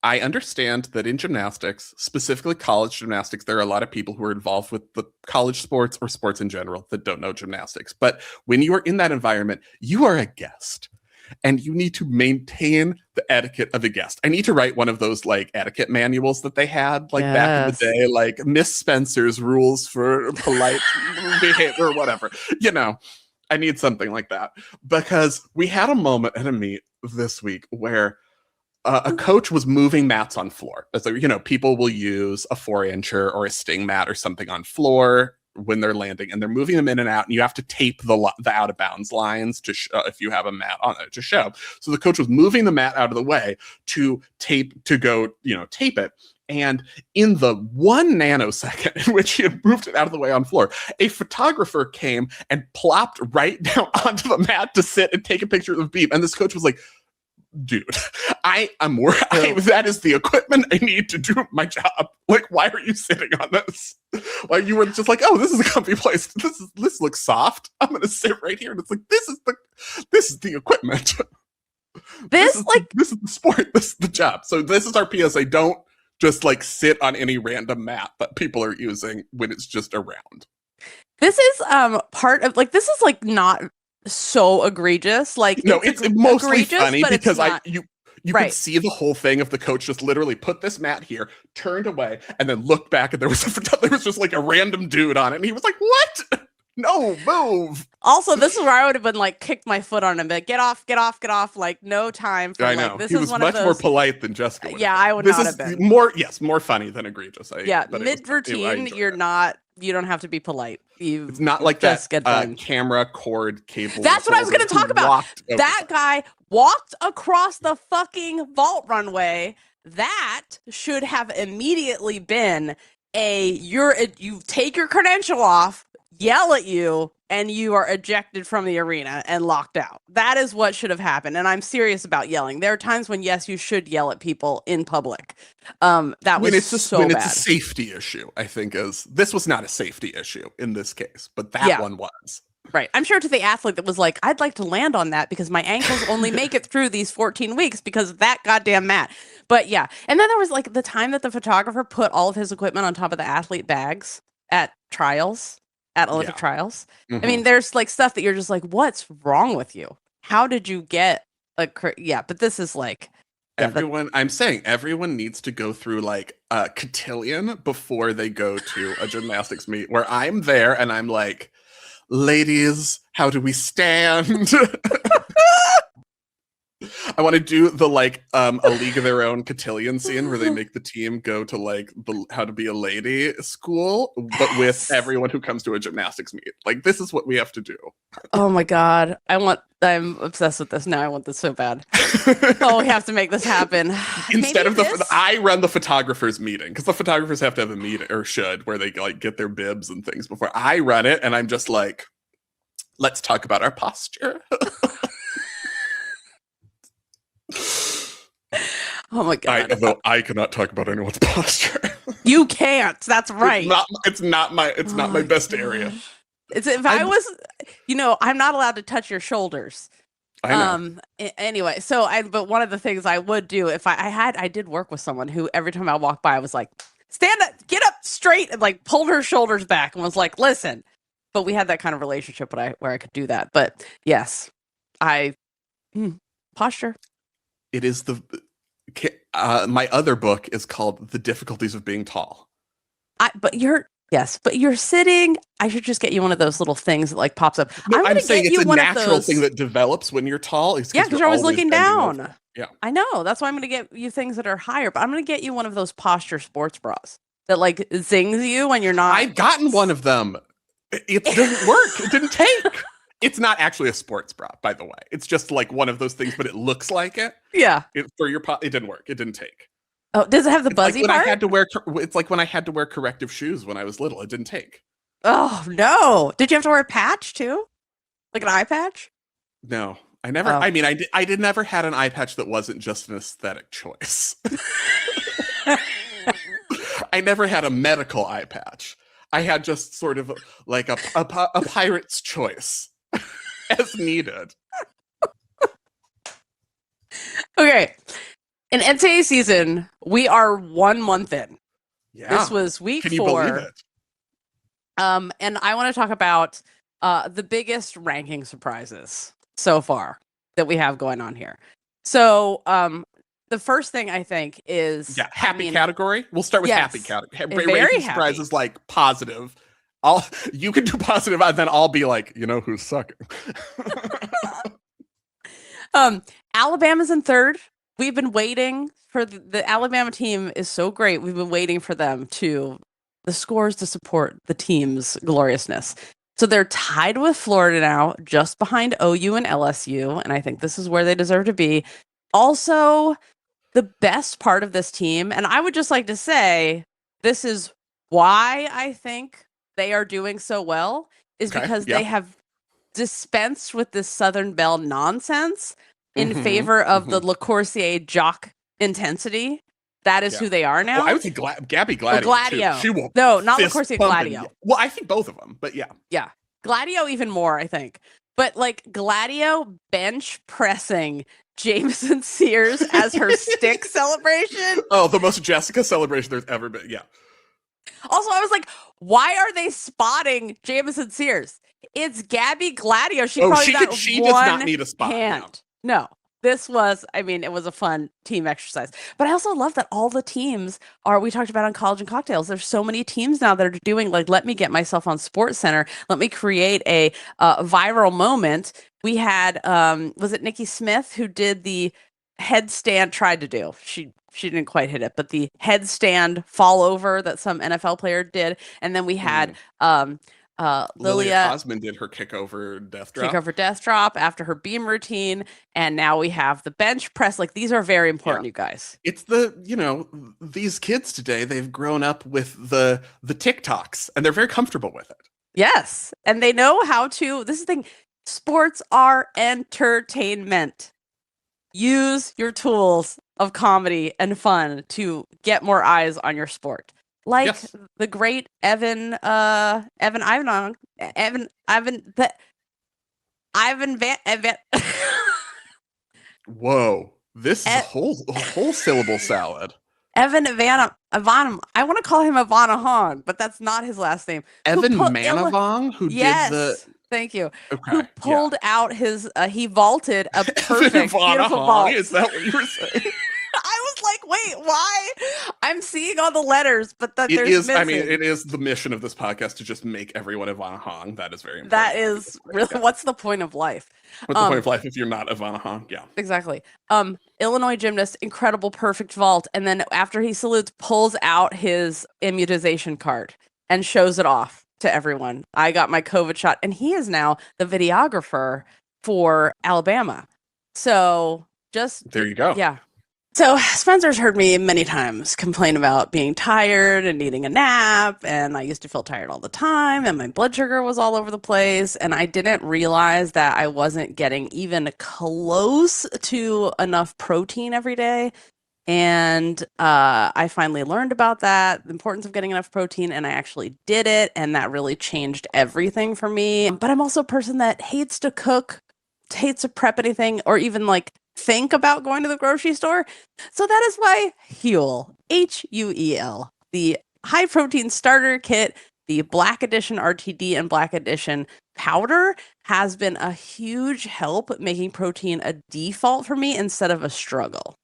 I understand that in gymnastics, specifically college gymnastics, there are a lot of people who are involved with the college sports or sports in general that don't know gymnastics. But when you are in that environment, you are a guest. and you need to maintain the etiquette of the guest. I need to write one of those like etiquette manuals that they had like back in the day, like Miss Spencer's rules for polite behavior or whatever. You know, I need something like that, because we had a moment at a meet this week where a coach was moving mats on floor. So, you know, people will use a 4-incher or a sting mat or something on floor when they're landing, and they're moving them in and out, and you have to tape the out of bounds lines to if you have a mat on it to show. So the coach was moving the mat out of the way to tape it. And in the 1 nanosecond in which he had moved it out of the way on floor, a photographer came and plopped right down onto the mat to sit and take a picture of the beam. And this coach was like, dude, that is the equipment I need to do my job. Like, why are you sitting on this? Like, you were just like, oh, this is a comfy place. This looks soft. I'm gonna sit right here. And it's like, this is the equipment. This is the sport. This is the job. So this is our PSA. Don't just like sit on any random mat that people are using when it's just around. This is part of like, this is like not so egregious. Like, no, it's mostly funny because you right. could see the whole thing of the coach just literally put this mat here, turned away, and then looked back, and there was just like a random dude on it, and he was like, "What? No, move!" Also, this is where I would have been like, kicked my foot on him, but get off! Like, no time for. I know. Like, this he is was one much of those... more polite than Jessica. Yeah, I would not have been. More funny than egregious. Mid routine, you're not. You don't have to be polite. It's not like that camera cord cable. That's what I was going to talk about. That guy walked across the fucking vault runway. That should have immediately been you take your credential off, yell at you, and you are ejected from the arena and locked out. That is what should have happened. And I'm serious about yelling. There are times when, yes, you should yell at people in public. That was so bad. It's a safety issue, I think this was not a safety issue in this case, but that one was. Right. I'm sure to the athlete that was like, I'd like to land on that because my ankles only make it through these 14 weeks because of that goddamn mat. But yeah. And then there was like the time that the photographer put all of his equipment on top of the athlete bags at Olympic trials. Mm-hmm. I mean, there's like stuff that you're just like, what's wrong with you? How did you get but this is like I'm saying everyone needs to go through like a cotillion before they go to a gymnastics meet where I'm there and I'm like, ladies, how do we stand? I want to do the like a League of Their Own cotillion scene where they make the team go to like the How to Be a Lady school, but with everyone who comes to a gymnastics meet. Like, this is what we have to do. Oh my god, I'm obsessed with this now. I want this so bad. Oh, we have to make this happen. Instead of I run the photographers meeting because the photographers have to have a meeting or should where they like get their bibs and things before I run it, and I'm just like, let's talk about our posture. Oh my god! Although I cannot talk about anyone's posture. You can't. That's right. It's not my best area. It's I was, I'm not allowed to touch your shoulders. I know. Anyway, but one of the things I would do if I did work with someone who every time I walked by I was like, stand up, get up straight, and like pulled her shoulders back and was like, listen. But we had that kind of relationship where I could do that. But yes, posture. It is my other book is called The Difficulties of Being Tall. But you're sitting. I should just get you one of those little things that like pops up. No, I'm saying it's a natural thing that develops when you're tall. Yeah, because you're always looking down. Over. Yeah, I know. That's why I'm going to get you things that are higher. But I'm going to get you one of those posture sports bras that like zings you when you're not. I've gotten one of them. It doesn't work. It didn't take. It's not actually a sports bra, by the way. It's just like one of those things, but it looks like it. Yeah. It didn't work. It didn't take. Oh, does it have the buzzy part? It's like when I had to wear corrective shoes when I was little. It didn't take. Oh, no. Did you have to wear a patch, too? Like an eye patch? No. I never. Oh. I mean, I never had an eye patch that wasn't just an aesthetic choice. I never had a medical eye patch. I had just sort of like a pirate's choice. As needed. Okay. In NCAA season, we are 1 month in. Yeah. This was week 4. Can you believe it? And I want to talk about the biggest ranking surprises so far. that we have going on here. So, the first thing I think is happy category. We'll start with happy category. Rating surprises like positive. You can do positive, and then I'll be like, who's sucking. Alabama's in third. We've been waiting for the Alabama team is so great. We've been waiting for them the scores to support the team's gloriousness. So they're tied with Florida now, just behind OU and LSU, and I think this is where they deserve to be. Also, the best part of this team, and I would just like to say, this is why I think they are doing so well, is because they have dispensed with this Southern Belle nonsense in favor of the Le Corbusier jock intensity. That is who they are now. Well, I would say Gabby Gladio. Gladio. Too. She will. No, not Le Corbusier, Gladio. Well, I think both of them, but yeah. Yeah. Gladio even more, I think. But like Gladio bench pressing Jameson Sears as her stick celebration. Oh, the most Jessica celebration there's ever been. Yeah. Also, I was like, why are they spotting Jameson Sears? It's Gabby Gladio. She does not need a spot. No. This was, it was a fun team exercise. But I also love that all the teams we talked about on College and Cocktails. There's so many teams now that are doing like, let me get myself on Sports Center. Let me create a viral moment. We had, was it Nikki Smith who did the headstand, tried to do. She didn't quite hit it, but the headstand fall over that some NFL player did. And then we had Lilia Cosman did her kick over death drop after her beam routine, and now we have the bench press. Like, these are very important, you guys. It's these kids today, they've grown up with the TikToks and they're very comfortable with it. Yes, and they know how to. This is the thing. Sports are entertainment. Use your tools of comedy and fun to get more eyes on your sport. Like the great Ivan Van. Whoa, this is a whole syllable salad. Evan Van. I want to call him Ivanahon, but that's not his last name. Evan Manavong, who did the. Thank you. Okay, who pulled out his? He vaulted a perfect, beautiful vault. Is that what you were saying? I was like, wait, why? I'm seeing all the letters, but that there's missing. It is the mission of this podcast to just make everyone Ivana Hong. That is very important. That is really, what's the point of life? What's the point of life if you're not Ivana Hong? Yeah. Exactly. Illinois gymnast, incredible, perfect vault. And then after he salutes, pulls out his immunization card and shows it off to everyone. I got my COVID shot, and he is now the videographer for Alabama. So just there you go. Yeah. So Spencer's heard me many times complain about being tired and needing a nap, and I used to feel tired all the time, and my blood sugar was all over the place, and I didn't realize that I wasn't getting even close to enough protein every day. And I finally learned about that, the importance of getting enough protein, and I actually did it, and that really changed everything for me. But I'm also a person that hates to cook, hates to prep anything, or even like think about going to the grocery store. So that is why Huel, Huel, the high protein starter kit, the Black Edition RTD and Black Edition powder, has been a huge help making protein a default for me instead of a struggle.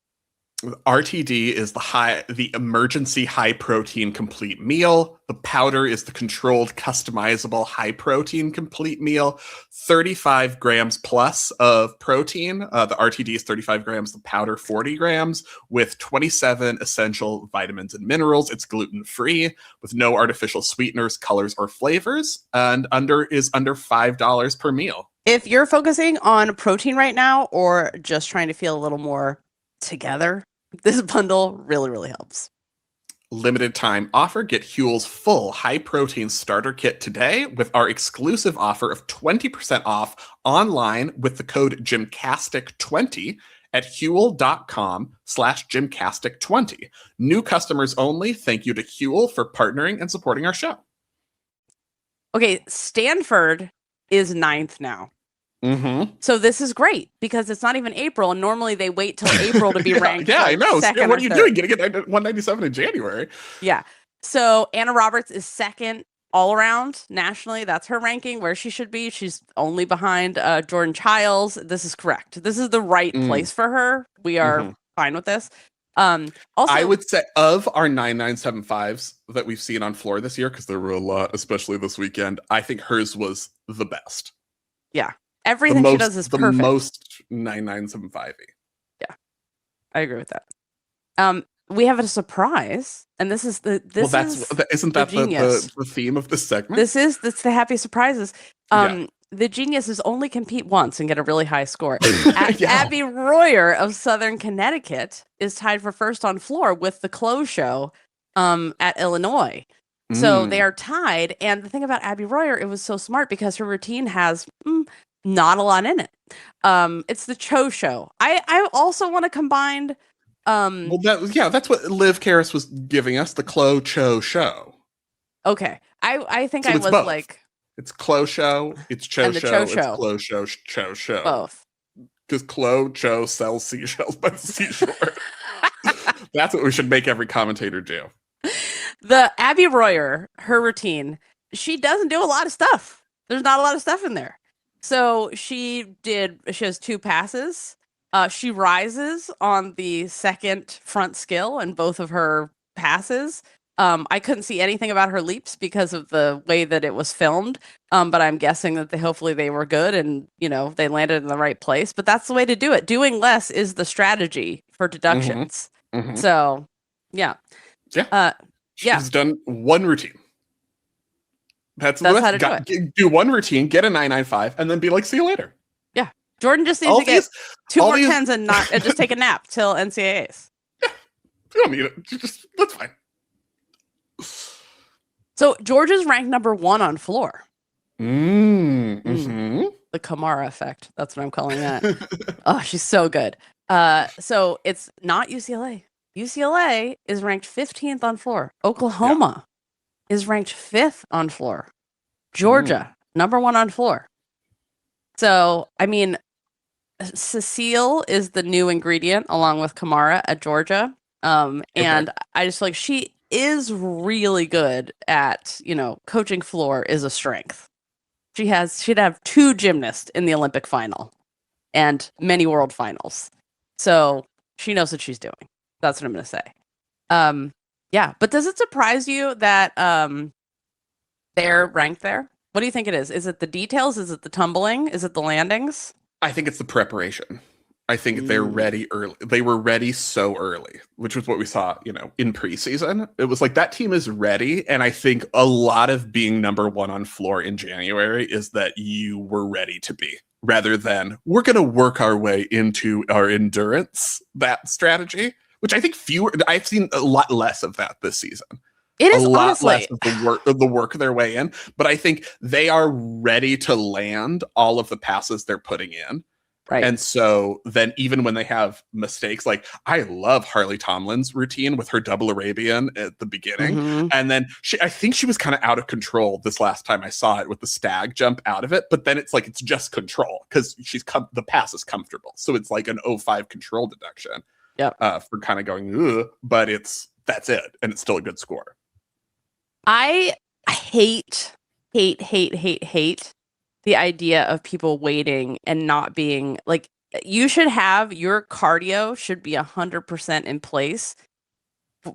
RTD is the emergency high protein complete meal. The powder is the controlled, customizable high protein complete meal. 35 grams plus of protein. The RTD is 35 grams, the powder 40 grams, with 27 essential vitamins and minerals. It's gluten-free with no artificial sweeteners, colors, or flavors, and under $5 per meal. If you're focusing on protein right now or just trying to feel a little more together, this bundle really, really helps. Limited time offer. Get Huel's full high protein starter kit today with our exclusive offer of 20% off online with the code GymCastic20 at Huel.com/GymCastic20. New customers only. Thank you to Huel for partnering and supporting our show. Okay, Stanford is 9th now. Mm-hmm. So this is great because it's not even April, and normally they wait till April to be ranked. Yeah, I know. What are you doing? Getting 197 in January? Yeah. So Anna Roberts is 2nd all around nationally, that's her ranking where she should be. She's only behind Jordan Chiles. This is correct. This is the right Mm. place for her. We are Mhm. fine with this. I Also, would say of our 9975s that we've seen on floor this year, because there were a lot, especially this weekend, I think hers was the best. yeah, everything she does is The perfect. most 9975. Yeah, I agree with that. We have a surprise, and this is isn't the that genius. the theme of this segment? That's the happy surprises. Yeah. The geniuses only compete once and get a really high score. Yeah. Abby Royer of Southern Connecticut is tied for first on floor with the clothes show at Illinois. So they are tied. And the thing about Abby Royer, it was so smart because her routine has not a lot in it. It's the Cho show. I also want to combine. Well, that's what Liv Karras was giving us, the Clo Cho show. Okay. I think So I it's was both. like, It's Clo show, it's Cho and the show, Cho it's show. Clo show, Cho show. Both. Because Clo Cho sells seashells by the seashore. That's what we should make every commentator do. The Abby Royer, her routine, she doesn't do a lot of stuff. There's not a lot of stuff in there. So she has 2 passes. She rises on the second front skill in both of her passes. I couldn't see anything about her leaps because of the way that it was filmed. But I'm guessing that hopefully they were good and, they landed in the right place. But that's the way to do it. Doing less is the strategy for deductions. Mm-hmm. So, yeah. Yeah. She's done one routine. That's how to do it. Do one routine, get a 995, and then be like, see you later. Yeah. Jordan just needs to get 2 more 10s and just take a nap till NCAAs. Yeah. You don't need it. That's fine. So Georgia's ranked number 1 on floor. Mm-hmm. The Kamara effect. That's what I'm calling that. Oh, she's so good. So it's not UCLA. UCLA is ranked 15th on floor. Oklahoma is ranked 5th on floor. Georgia, number 1 on floor. So, I mean, Cecile is the new ingredient along with Kamara at Georgia. And I just feel like she is really good at, coaching floor is a strength. She'd have 2 gymnasts in the Olympic final and many world finals. So she knows what she's doing. That's what I'm going to say. Yeah, but does it surprise you that they're ranked there? What do you think it is? Is it the details? Is it the tumbling? Is it the landings? I think it's the preparation. I think they're ready early. They were ready so early, which was what we saw, in preseason. It was like that team is ready. And I think a lot of being number 1 on floor in January is that you were ready to be, rather than we're going to work our way into our endurance, that strategy, which I think I've seen a lot less of that this season. It is a lot honestly less of the work their way in, but I think they are ready to land all of the passes they're putting in. Right. And so then even when they have mistakes, like I love Harley Tomlin's routine with her double Arabian at the beginning. Mm-hmm. And then I think she was kind of out of control this last time I saw it with the stag jump out of it. But then it's like, it's just control because the pass is comfortable. So it's like an 0.5 control deduction for kind of going, ugh, but that's it. And it's still a good score. I hate the idea of people waiting and not being like, you should have your cardio should be 100% in place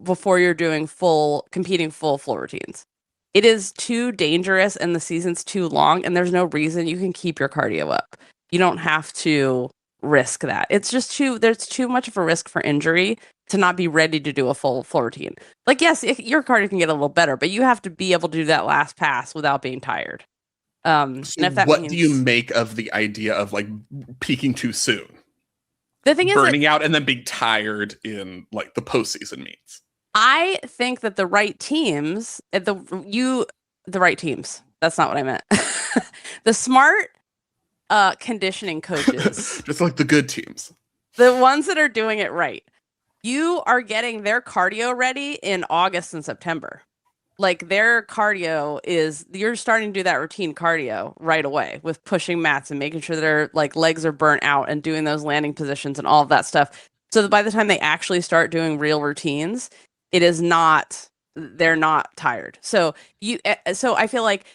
before you're doing competing full floor routines. It is too dangerous and the season's too long and there's no reason you can keep your cardio up. You don't have to risk that. It's just there's too much of a risk for injury to not be ready to do a full floor routine. Like, yes, your cardio can get a little better, but you have to be able to do that last pass without being tired. So and if that what do you make of the idea of like peaking too soon? The thing is burning out and then being tired in like the postseason meets. I think that the right teams, the right teams. That's not what I meant. The smart conditioning coaches, just like the good teams, the ones that are doing it right. You are getting their cardio ready in August and September. Like their cardio you're starting to do that routine cardio right away with pushing mats and making sure their like legs are burnt out and doing those landing positions and all of that stuff. So that by the time they actually start doing real routines, it is not they're not tired. So I feel like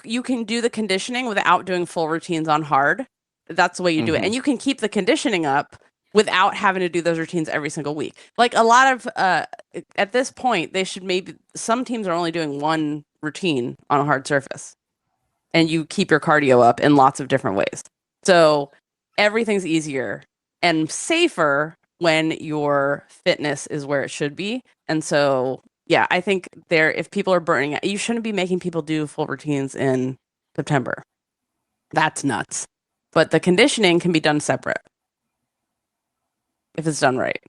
you can do the conditioning without doing full routines on hard. That's the way you do it. And you can keep the conditioning up without having to do those routines every single week. Like a lot of at this point, they should maybe some teams are only doing one routine on a hard surface. And you keep your cardio up in lots of different ways. So everything's easier and safer when your fitness is where it should be. And so, yeah, I think if people are burning out, you shouldn't be making people do full routines in September. That's nuts. But the conditioning can be done separate if it's done right.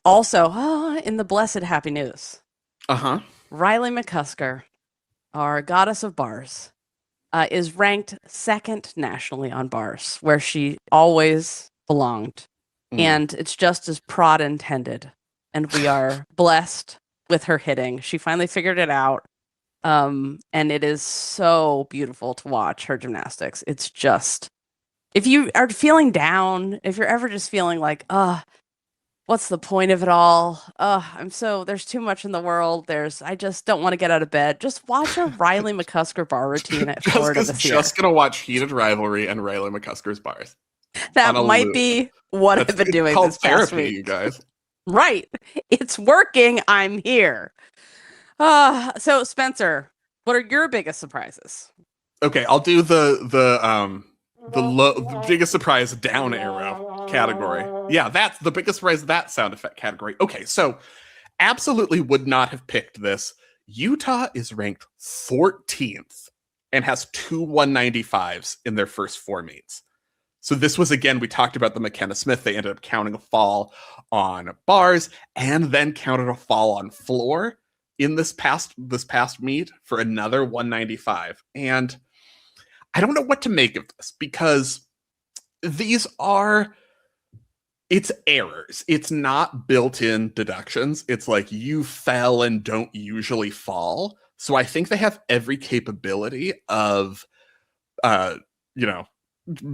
Also, in the blessed happy news, Riley McCusker, our goddess of bars, is ranked second nationally on bars, where she always belonged. And it's just as Prada intended. And we are blessed with her hitting. She finally figured it out. And it is so beautiful to watch her gymnastics. It's just, if you are feeling down, if you're ever just feeling like, what's the point of it all? There's too much in the world. I just don't want to get out of bed. Just watch a Riley McCusker bar routine at Florida this year. Just gonna watch Heated Rivalry and Riley McCusker's bars. That might be what I've been doing this past week. You guys. Right. It's working. I'm here. So Spencer, what are your biggest surprises? Okay, I'll do the biggest surprise down arrow category. Yeah, that's the biggest surprise, that sound effect category. Okay, so absolutely would not have picked this. Utah is ranked 14th and has two 195s in their first 4 meets. So this was, again, we talked about the McKenna Smith. They ended up counting a fall on bars and then counted a fall on floor in this past meet for another 195. And I don't know what to make of this, because it's errors. It's not built-in deductions. It's like you fell and don't usually fall. So I think they have every capability of,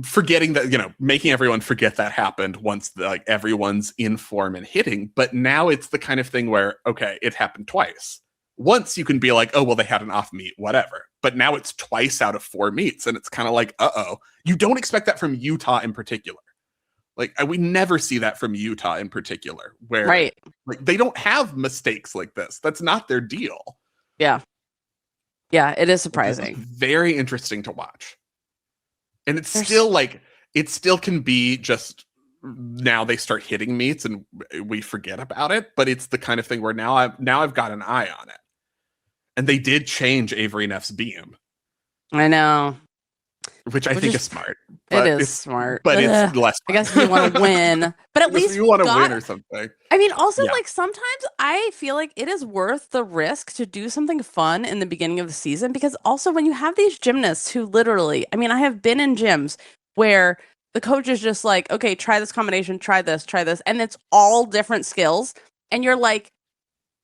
forgetting that, making everyone forget that happened once everyone's in form and hitting. But now it's the kind of thing where, okay, it happened twice. Once you can be like, oh, well, they had an off meet, whatever. But now it's twice out of 4 meets. And it's kind of like, you don't expect that from Utah in particular. Like, we never see that from Utah in particular, where right. Like they don't have mistakes like this. That's not their deal. Yeah. Yeah, it is surprising. Very interesting to watch. And it's it still can be just, now they start hitting meets and we forget about it, but it's the kind of thing where now I've got an eye on it. And they did change Avery Neff's beam. I know. Which I think is smart. It is smart. But it's less smart. I guess you want to win. But at least you want to win or something. I mean, also, sometimes I feel like it is worth the risk to do something fun in the beginning of the season, because also when you have these gymnasts who literally, I mean, I have been in gyms where the coach is just like, okay, try this combination, try this, and it's all different skills. And you're like,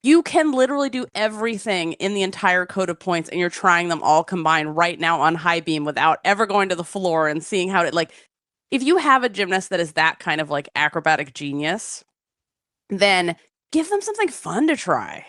you can literally do everything in the entire code of points, and you're trying them all combined right now on high beam without ever going to the floor and seeing how it, if you have a gymnast that is that kind of acrobatic genius, then give them something fun to try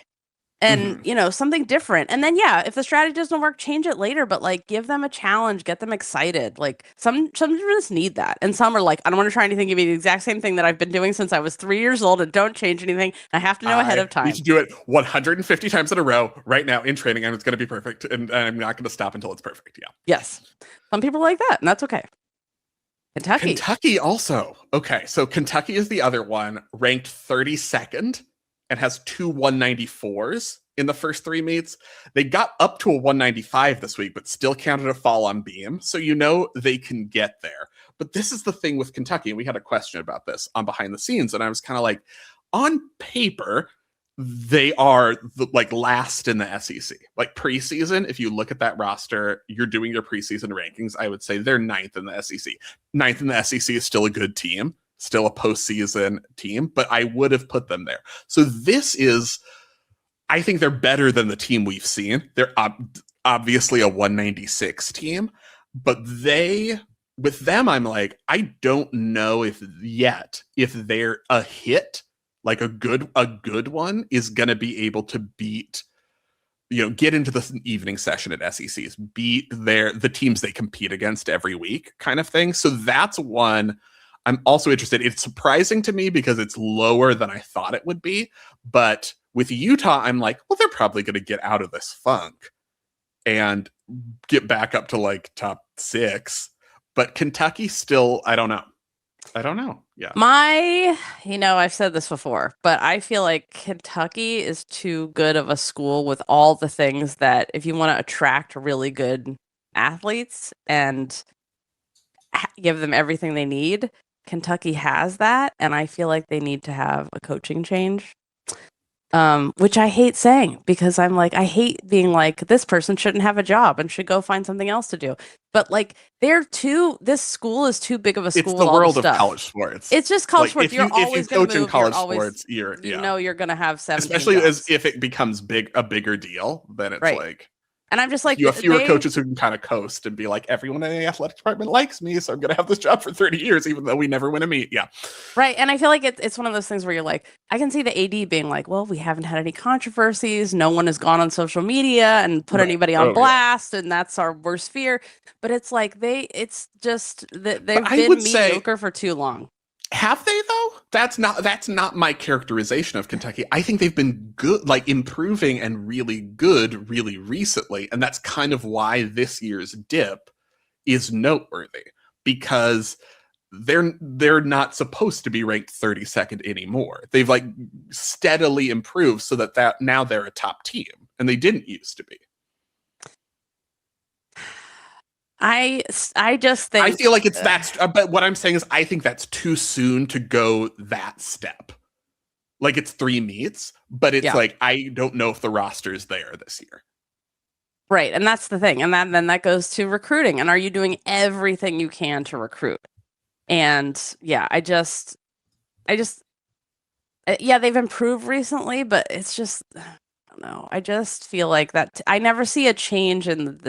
and, something different. And then, if the strategy doesn't work, change it later, but give them a challenge, get them excited. Some gymnasts need that. And some are like, I don't want to try anything. Give me the exact same thing that I've been doing since I was 3 years old, and don't change anything. I have to know ahead of time. I need to do it 150 times in a row right now in training, and it's going to be perfect. And I'm not going to stop until it's perfect. Yeah. Yes. Some people are like that, and that's okay. Kentucky also. Okay, so Kentucky is the other one, ranked 32nd and has two 194s in the first 3 meets. They got up to a 195 this week, but still counted a fall on beam. So they can get there. But this is the thing with Kentucky, and we had a question about this on behind the scenes, and I was kind of like, on paper, they are last in the SEC. Preseason, if you look at that roster, you're doing your preseason rankings, I would say they're 9th in the SEC. 9th in the SEC is still a good team, still a postseason team, but I would have put them there. So I think they're better than the team we've seen. They're obviously a 196 team, but with them, I'm like, I don't know if they're a hit Like a good one is going to be able to beat, get into the evening session at SECs, beat the teams they compete against every week kind of thing. So that's one I'm also interested. It's surprising to me because it's lower than I thought it would be. But with Utah, I'm like, well, they're probably going to get out of this funk and get back up to like top 6. But Kentucky still, I don't know. Yeah. I've said this before, but I feel like Kentucky is too good of a school with all the things that if you want to attract really good athletes and give them everything they need, Kentucky has that. And I feel like they need to have a coaching change. Which I hate saying because I'm like, I hate being like, this person shouldn't have a job and should go find something else to do. But like, this school is too big of a school. It's the world of college sports. It's just college sports. You're always going to move. College sports, you're going to have 17 especially jobs. as if it becomes a bigger deal, then it's like. And I'm just like, you have fewer coaches who can kind of coast and be like, everyone in the athletic department likes me, so I'm going to have this job for 30 years, even though we never win a meet. Yeah. Right. And I feel like it's one of those things where you're like, I can see the AD being like, well, we haven't had any controversies. No one has gone on social media and put anybody on blast. Yeah. And that's our worst fear. But it's like, they've been mediocre for too long. Have they though? That's not my characterization of Kentucky. I think they've been good, like improving and really good really recently. And that's kind of why this year's dip is noteworthy, because they're not supposed to be ranked 32nd anymore. They've like steadily improved so that now they're a top team, and they didn't used to be. I just think I feel like but what I'm saying is I think that's too soon to go that step. Like it's 3 meets, but it's like I don't know if the roster is there this year. Right, and that's the thing, and then that goes to recruiting. And are you doing everything you can to recruit? And yeah, they've improved recently, but it's just I don't know. I just feel like that I never see a change in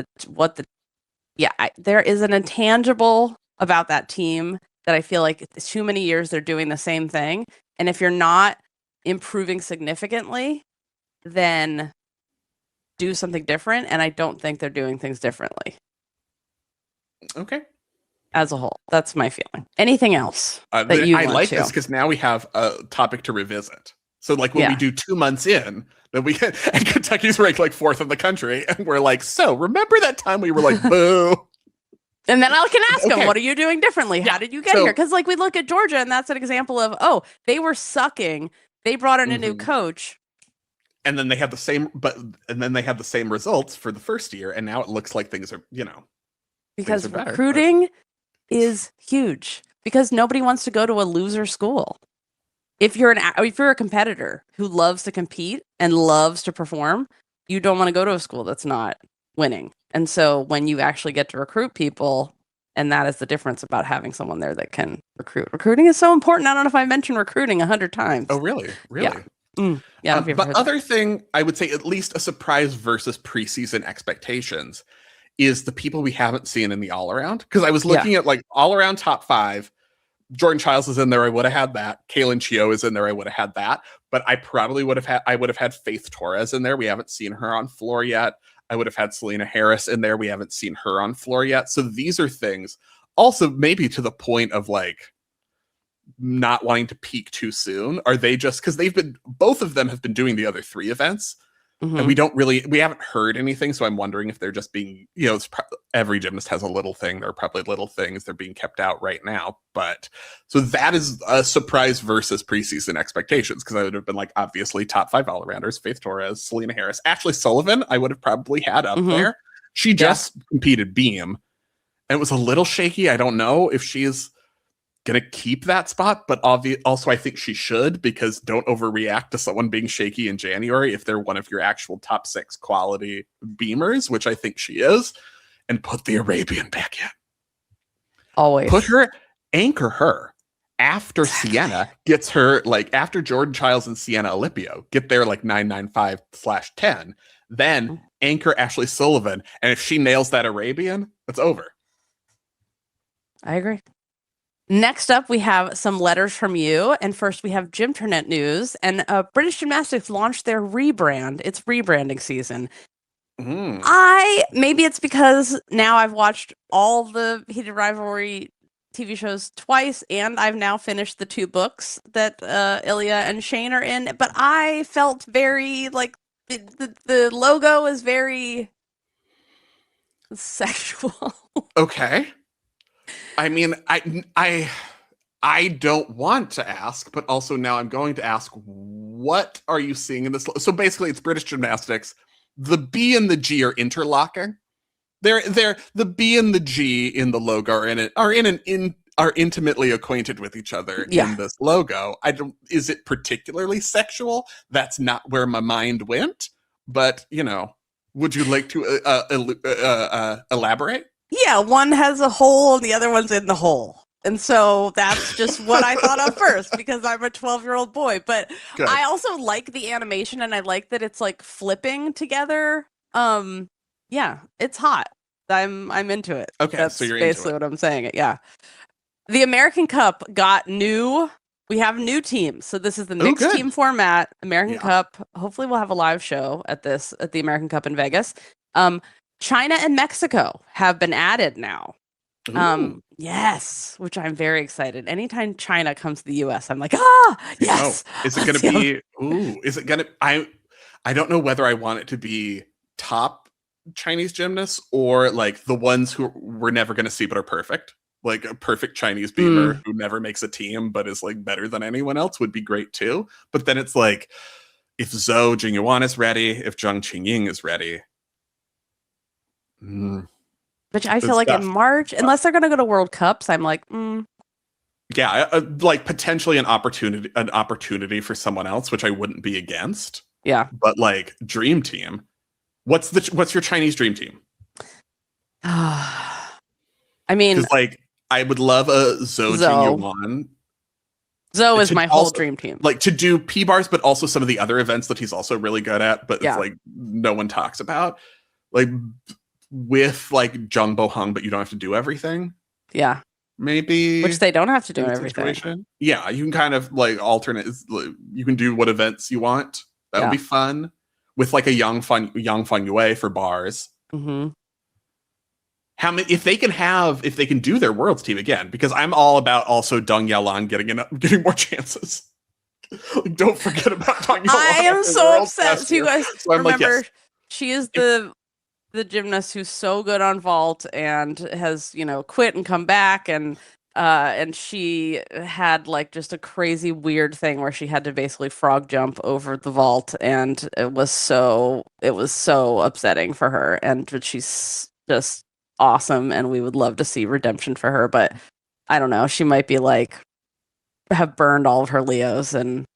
there is an intangible about that team that I feel like it's too many years they're doing the same thing. And if you're not improving significantly, then do something different. And I don't think they're doing things differently. Okay. As a whole, that's my feeling. Anything else that you I want like to? this because now we have a topic to revisit. So like when we do 2 months in, then we get, and Kentucky's ranked like 4th in the country, and we're like, so remember that time we were like, boo. And then I can ask them, what are you doing differently? How did you get here? Because like we look at Georgia, and that's an example of, they were sucking. They brought in a new coach. And then they had the same results for the first year, and now it looks like things are, because recruiting is huge. Because nobody wants to go to a loser school. If you're a competitor who loves to compete and loves to perform, you don't want to go to a school that's not winning. And so when you actually get to recruit people, and that is the difference about having someone there that can recruit. Recruiting is so important. I don't know if I mentioned recruiting 100 times. Oh, really? Really? Yeah. But other thing, I would say at least a surprise versus preseason expectations is the people we haven't seen in the all-around. Because I was looking at like all-around top 5. Jordan Chiles is in there. I would have had that. Kaylin Chio is in there. I would have had that. But I probably would have had Faith Torres in there. We haven't seen her on floor yet. I would have had Selena Harris in there. We haven't seen her on floor yet. So these are things also maybe to the point of like not wanting to peak too soon. Are they just because both of them have been doing the other 3 events. And we haven't heard anything. So I'm wondering if they're just being, every gymnast has a little thing. There are probably little things they're being kept out right now. But so that is a surprise versus preseason expectations. Cause I would have been like, obviously top 5 all-arounders, Faith Torres, Selena Harris, Ashley Sullivan, I would have probably had up there. She just competed beam and it was a little shaky. I don't know if she's going to keep that spot, but also I think she should, because don't overreact to someone being shaky in January if they're one of your actual top 6 quality beamers, which I think she is, and put the Arabian back in. Always. Anchor her after Sienna gets her, like after Jordan Chiles and Sienna Alipio get their like 995/10, then anchor Ashley Sullivan. And if she nails that Arabian, it's over. I agree. Next up, we have some letters from you. And first, we have Gymternet news. And British Gymnastics launched their rebrand. It's rebranding season. Mm. Maybe it's because now I've watched all the Heated Rivalry TV shows twice, and I've now finished the 2 books that Ilya and Shane are in. But I felt very like the logo is very sexual. Okay. I mean, I don't want to ask, but also now I'm going to ask, what are you seeing in this? So basically, it's British Gymnastics. The B and the G are interlocking. They're the B and the G in the logo are intimately acquainted with each other in this logo. I don't. Is it particularly sexual? That's not where my mind went. But would you like to elaborate? Yeah, one has a hole and the other one's in the hole. And so that's just what I thought of first because I'm a 12-year-old boy. But Good. I also like the animation and I like that it's like flipping together. Yeah, it's hot. I'm into it. Okay, That's so you're basically into it. what I'm saying. Yeah. The American Cup got we have new teams. So this is the mixed team format, American Cup. Hopefully we'll have a live show at the American Cup in Vegas. China and Mexico have been added now. Yes, which I'm very excited. Anytime China comes to the US, I'm like, yes. Is it going to be is it going to I don't know whether I want it to be top Chinese gymnasts or like the ones who we're never going to see but are perfect. Like a perfect Chinese beamer who never makes a team but is like better than anyone else would be great too. But then it's like if Zhou Jingyuan is ready, if Zhang Qingying is ready. Which I feel like in March, unless they're going to go to World Cups, I'm like, Yeah, like potentially an opportunity for someone else, which I wouldn't be against. Yeah. But like dream team, what's your Chinese dream team? I mean, like I would love a Zhou Jingyuan. Zhou is my whole dream team. Like to do P bars, but also some of the other events that he's also really good at, but it's like no one talks about. Like with like Zhang Boheng, but you don't have to do everything. Yeah. Maybe. Which they don't have to do everything. Situation. Yeah, you can kind of like alternate. You can do what events you want. That would be fun. With like a Yang Fan Yue for bars. Mm-hmm. How many? If they can do their worlds team again, because I'm all about also Deng Yalan getting more chances. Like, don't forget about Deng Yalan. I am so upset. So you guys remember, she is the gymnast who's so good on vault and has quit and come back and she had like just a crazy weird thing where she had to basically frog jump over the vault and it was so upsetting for her, and she's just awesome and we would love to see redemption for her, but I don't know, she might be like have burned all of her Leos and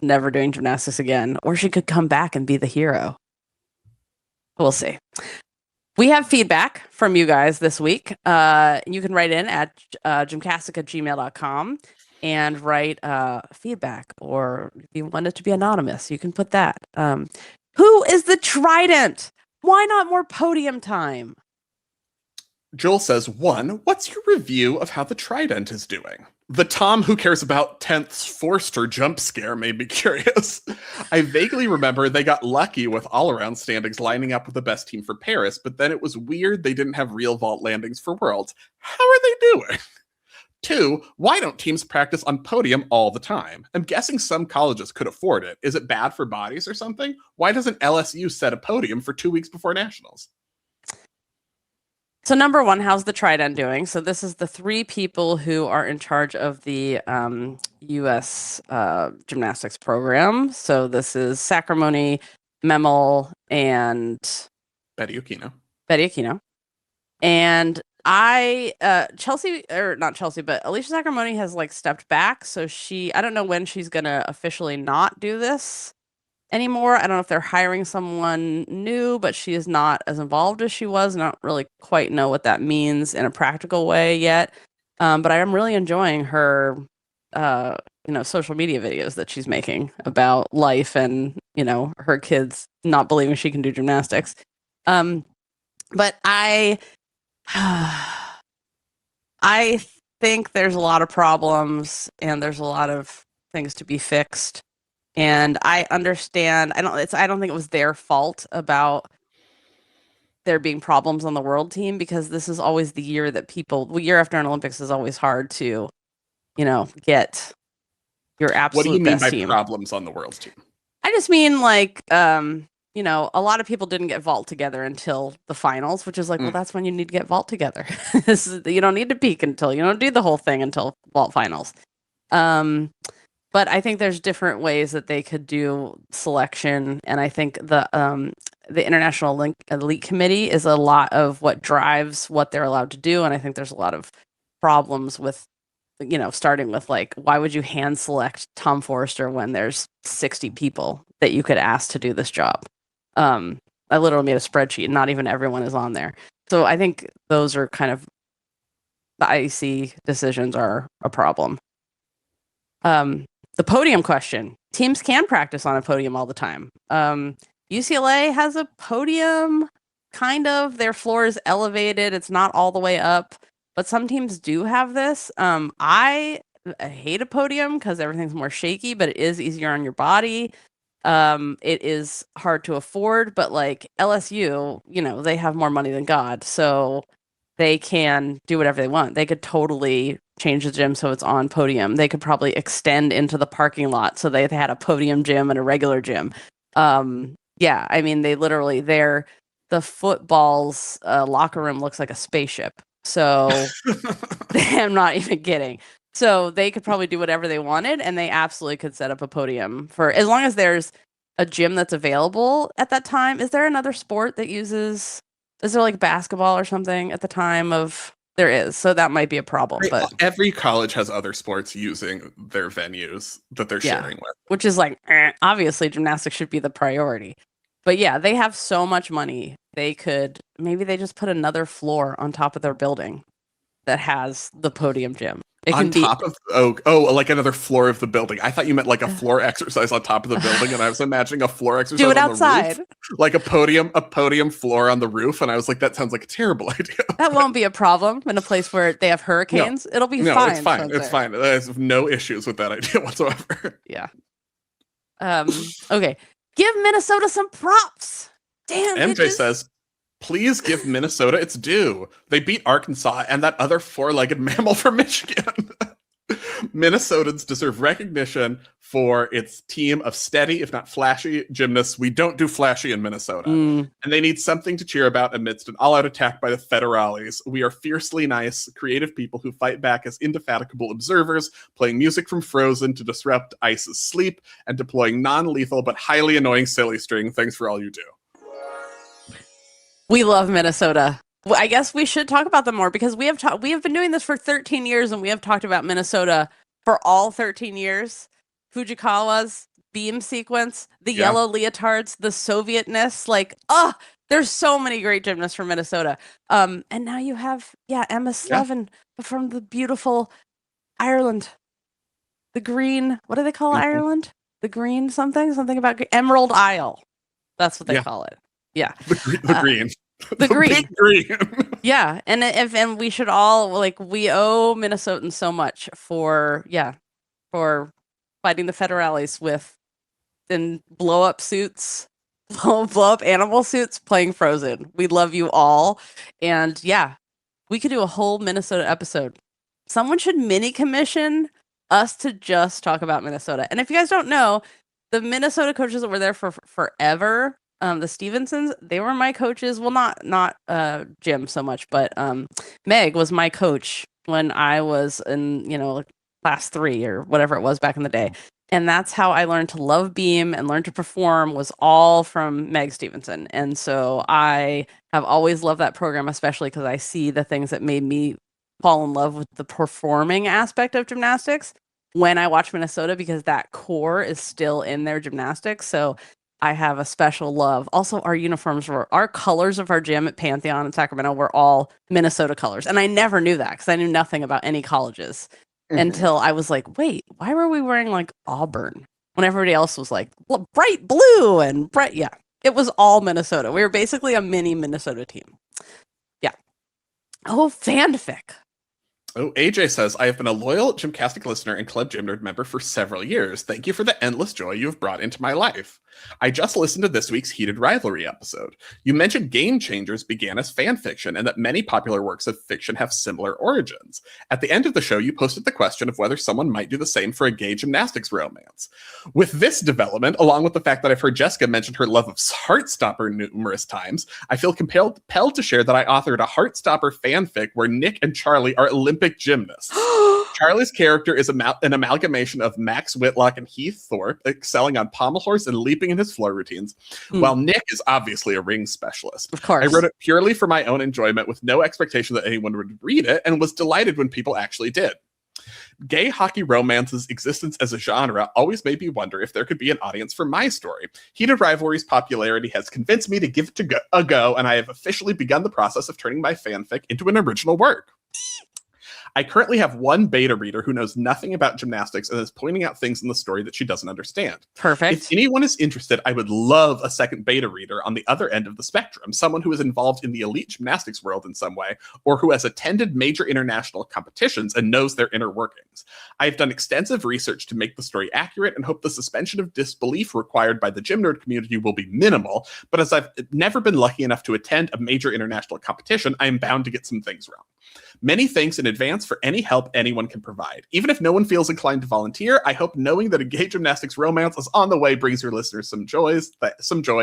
never doing gymnastics again, or she could come back and be the hero. We'll see. We have feedback from you guys this week. You can write in at gymcastic@gmail.com and write feedback, or if you want it to be anonymous, you can put that. Who is the Trident? Why not more podium time? Joel says, 1, what's your review of how the Trident is doing? The Tom who cares about 10th's Forster jump scare made me curious. I vaguely remember they got lucky with all-around standings lining up with the best team for Paris, but then it was weird they didn't have real vault landings for Worlds. How are they doing? 2, why don't teams practice on Podium all the time? I'm guessing some colleges could afford it. Is it bad for bodies or something? Why doesn't LSU set a Podium for 2 weeks before Nationals? So number 1, how's the Trident doing? So this is the 3 people who are in charge of the U.S. Gymnastics program. So this is Sacramone, Memel, and Betty Aquino. And Chelsea, or not Chelsea, but Alicia Sacramone has like stepped back. So I don't know when she's going to officially not do this anymore. I don't know if they're hiring someone new, but she is not as involved as she was. I don't really quite know what that means in a practical way yet. But I am really enjoying her, social media videos that she's making about life and, her kids not believing she can do gymnastics. But I think there's a lot of problems and there's a lot of things to be fixed. And I understand. I don't think it was their fault about there being problems on the world team, because this is always the year that year after an Olympics is always hard to, get your What do you absolute mean best by team. problems on the world's team? I just mean like, a lot of people didn't get vault together until the finals, which is like, well, that's when you need to get vault together. You don't need to peak until you don't do the whole thing until vault finals. But I think there's different ways that they could do selection, and I think the International Elite Committee is a lot of what drives what they're allowed to do, and I think there's a lot of problems with, starting with like, why would you hand select Tom Forrester when there's 60 people that you could ask to do this job? I literally made a spreadsheet, and not even everyone is on there. So I think those are kind of the IEC decisions are a problem. The podium question. Teams can practice on a podium all the time. UCLA has a podium, kind of. Their floor is elevated. It's not all the way up, but some teams do have this. I hate a podium because everything's more shaky, but it is easier on your body. It is hard to afford, but like LSU, they have more money than God, so they can do whatever they want. They could totally change the gym so it's on podium. They could probably extend into the parking lot so they had a podium gym and a regular gym. Yeah, I mean, the football's locker room looks like a spaceship. So I'm not even kidding. So they could probably do whatever they wanted, and they absolutely could set up a podium for as long as there's a gym that's available at that time. Is there another sport that uses? Is there like basketball or something at the time of? There is, so that might be a problem. But every college has other sports using their venues that they're sharing with, which is like obviously gymnastics should be the priority. But yeah, they have so much money. They just put another floor on top of their building that has the podium gym. It on can top of like another floor of the building. I thought you meant like a floor exercise on top of the building, and I was imagining a floor exercise do it on outside, the roof, like a podium floor on the roof, and I was like, that sounds like a terrible idea. That won't be a problem in a place where they have hurricanes. It'll be fine. No, it's fine. Spencer. It's fine. I have no issues with that idea whatsoever. Yeah. Okay. Give Minnesota some props. Damn. MJ says, please give Minnesota its due. They beat Arkansas and that other four-legged mammal from Michigan. Minnesotans deserve recognition for its team of steady, if not flashy, gymnasts. We don't do flashy in Minnesota. And they need something to cheer about amidst an all-out attack by the federales. We are fiercely nice, creative people who fight back as indefatigable observers, playing music from Frozen to disrupt Ice's sleep, and deploying non-lethal but highly annoying silly string. Thanks for all you do. We love Minnesota. Well, I guess we should talk about them more because we have been doing this for 13 years, and we have talked about Minnesota for all 13 years. Fujikawa's beam sequence, the yellow leotards, the Sovietness, there's so many great gymnasts from Minnesota. And now you have Emma Slevin from the beautiful Ireland. The green, what do they call Ireland? The green something about Emerald Isle. That's what they call it. Yeah. The green. The green. Big green. Yeah. And we should all we owe Minnesotans so much for fighting the federales in blow up animal suits playing Frozen. We love you all. And we could do a whole Minnesota episode. Someone should mini commission us to just talk about Minnesota. And if you guys don't know, the Minnesota coaches that were there for forever, the Stevensons, they were my coaches. Well, not Jim so much, but Meg was my coach when I was in, class 3 or whatever it was back in the day. And that's how I learned to love beam and learn to perform, was all from Meg Stevenson. And so I have always loved that program, especially because I see the things that made me fall in love with the performing aspect of gymnastics when I watch Minnesota, because that core is still in their gymnastics. So I have a special love. Also, our colors of our gym at Pantheon in Sacramento were all Minnesota colors. And I never knew that because I knew nothing about any colleges until I was like, wait, why were we wearing like Auburn when everybody else was like bright blue and bright? Yeah, it was all Minnesota. We were basically a mini Minnesota team. Yeah. Oh, fanfic. Oh, AJ says, I have been a loyal GymCastic listener and Club Gym Nerd member for several years. Thank you for the endless joy you have brought into my life. I just listened to this week's Heated Rivalry episode. You mentioned Game Changers began as fan fiction and that many popular works of fiction have similar origins. At the end of the show, you posted the question of whether someone might do the same for a gay gymnastics romance. With this development, along with the fact that I've heard Jessica mention her love of Heartstopper numerous times, I feel compelled to share that I authored a Heartstopper fanfic where Nick and Charlie are Olympic gymnasts. Charlie's character is an amalgamation of Max Whitlock and Heath Thorpe, excelling on pommel horse and leaping in his flow routines, while Nick is obviously a ring specialist. Of course. I wrote it purely for my own enjoyment with no expectation that anyone would read it, and was delighted when people actually did. Gay hockey romance's existence as a genre always made me wonder if there could be an audience for my story. Heated Rivalry's popularity has convinced me to give it a go, and I have officially begun the process of turning my fanfic into an original work. I currently have one beta reader who knows nothing about gymnastics and is pointing out things in the story that she doesn't understand. Perfect. If anyone is interested, I would love a second beta reader on the other end of the spectrum, someone who is involved in the elite gymnastics world in some way, or who has attended major international competitions and knows their inner workings. I have done extensive research to make the story accurate and hope the suspension of disbelief required by the gym nerd community will be minimal, but as I've never been lucky enough to attend a major international competition, I am bound to get some things wrong. Many thanks in advance for any help anyone can provide. Even if no one feels inclined to volunteer, I hope knowing that a gay gymnastics romance is on the way brings your listeners some joy.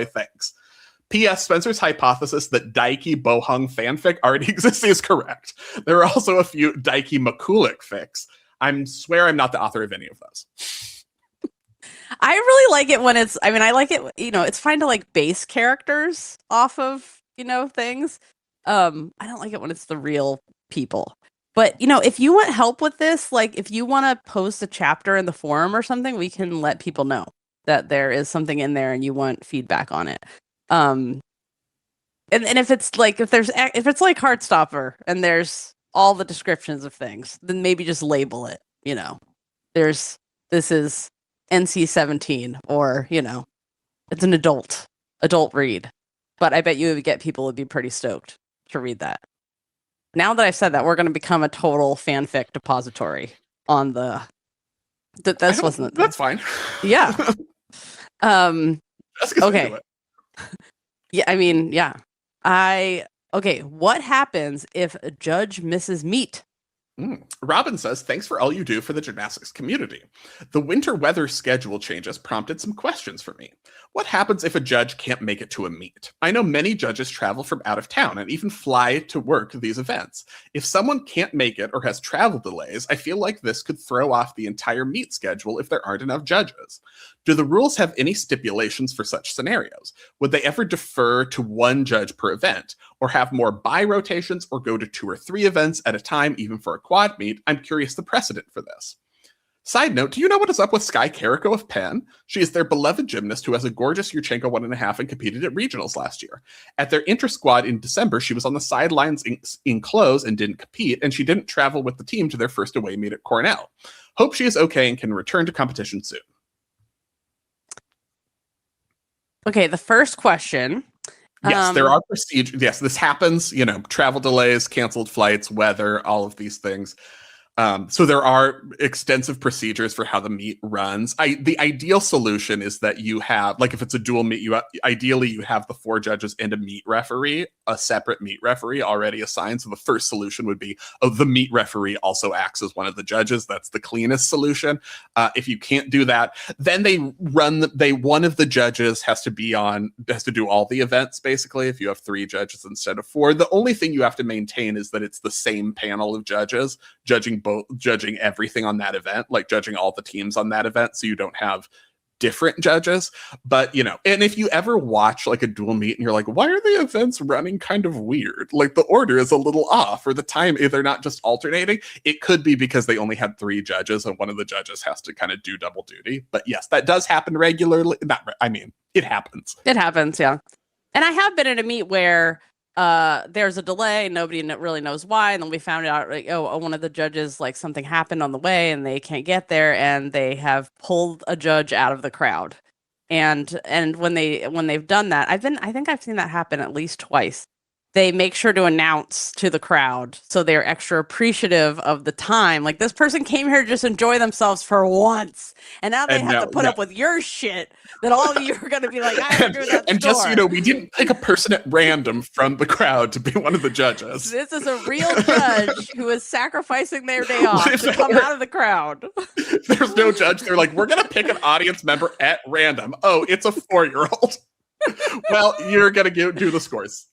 Thanks. P.S. Spencer's hypothesis that Daiki Bohung fanfic already exists is correct. There are also a few Daiki McCulloch fics. I swear I'm not the author of any of those. I really like it when it's, I mean, I like it, it's fine to like base characters off of, things. I don't like it when it's the real people. But, if you want help with this, like if you want to post a chapter in the forum or something, we can let people know that there is something in there and you want feedback on it. And if it's like, if it's like Heartstopper and there's all the descriptions of things, then maybe just label it, this is NC-17 or, it's an adult read. But I bet you would get people would be pretty stoked to read that. Now that I've said that, we're going to become a total fanfic depository on the. That's fine. Yeah. Okay. Yeah, I mean, yeah. Okay. What happens if a judge misses meat? Robin says, thanks for all you do for the gymnastics community. The winter weather schedule changes prompted some questions for me. What happens if a judge can't make it to a meet? I know many judges travel from out of town and even fly to work these events. If someone can't make it or has travel delays, I feel like this could throw off the entire meet schedule if there aren't enough judges. Do the rules have any stipulations for such scenarios? Would they ever defer to one judge per event, or have more bi-rotations, or go to 2 or 3 events at a time, even for a quad meet? I'm curious the precedent for this. Side note, do you know what is up with Sky Carrico of Penn? She is their beloved gymnast who has a gorgeous Yurchenko 1.5 and competed at regionals last year. At their inter-squad in December, she was on the sidelines in clothes and didn't compete, and she didn't travel with the team to their first away meet at Cornell. Hope she is okay and can return to competition soon. Okay, the first question. Yes, there are procedures. Yes, this happens, travel delays, canceled flights, weather, all of these things. So there are extensive procedures for how the meet runs. The ideal solution is that you have, like if it's a dual meet, ideally you have the 4 judges and a meet referee, a separate meet referee already assigned. So the first solution would be, the meet referee also acts as one of the judges. That's the cleanest solution. If you can't do that, then one of the judges has to do all the events basically. If you have 3 judges instead of 4, the only thing you have to maintain is that it's the same panel of judges judging everything on that event, like judging all the teams on that event, so you don't have different judges. But and if you ever watch like a dual meet and you're like, why are the events running kind of weird, like the order is a little off or the time they're not just alternating, it could be because they only had 3 judges and one of the judges has to kind of do double duty. But yes, that does happen regularly. It happens. Yeah. And I have been in a meet where there's a delay, nobody really knows why, and then we found out like, one of the judges, like something happened on the way and they can't get there, and they have pulled a judge out of the crowd. And when they've done that, I think I've seen that happen at least twice. they make sure to announce to the crowd so they're extra appreciative of the time. Like, this person came here to just enjoy themselves for once, and now they have to put up with your shit that all of you are going to be like, I have to do that and store. just so you know, we didn't pick a person at random from the crowd to be one of the judges. This is a real judge who is sacrificing their day off to come out of the crowd. There's no judge. They're like, we're going to pick an audience member at random. Oh, it's a 4-year-old. Well, you're going to do the scores.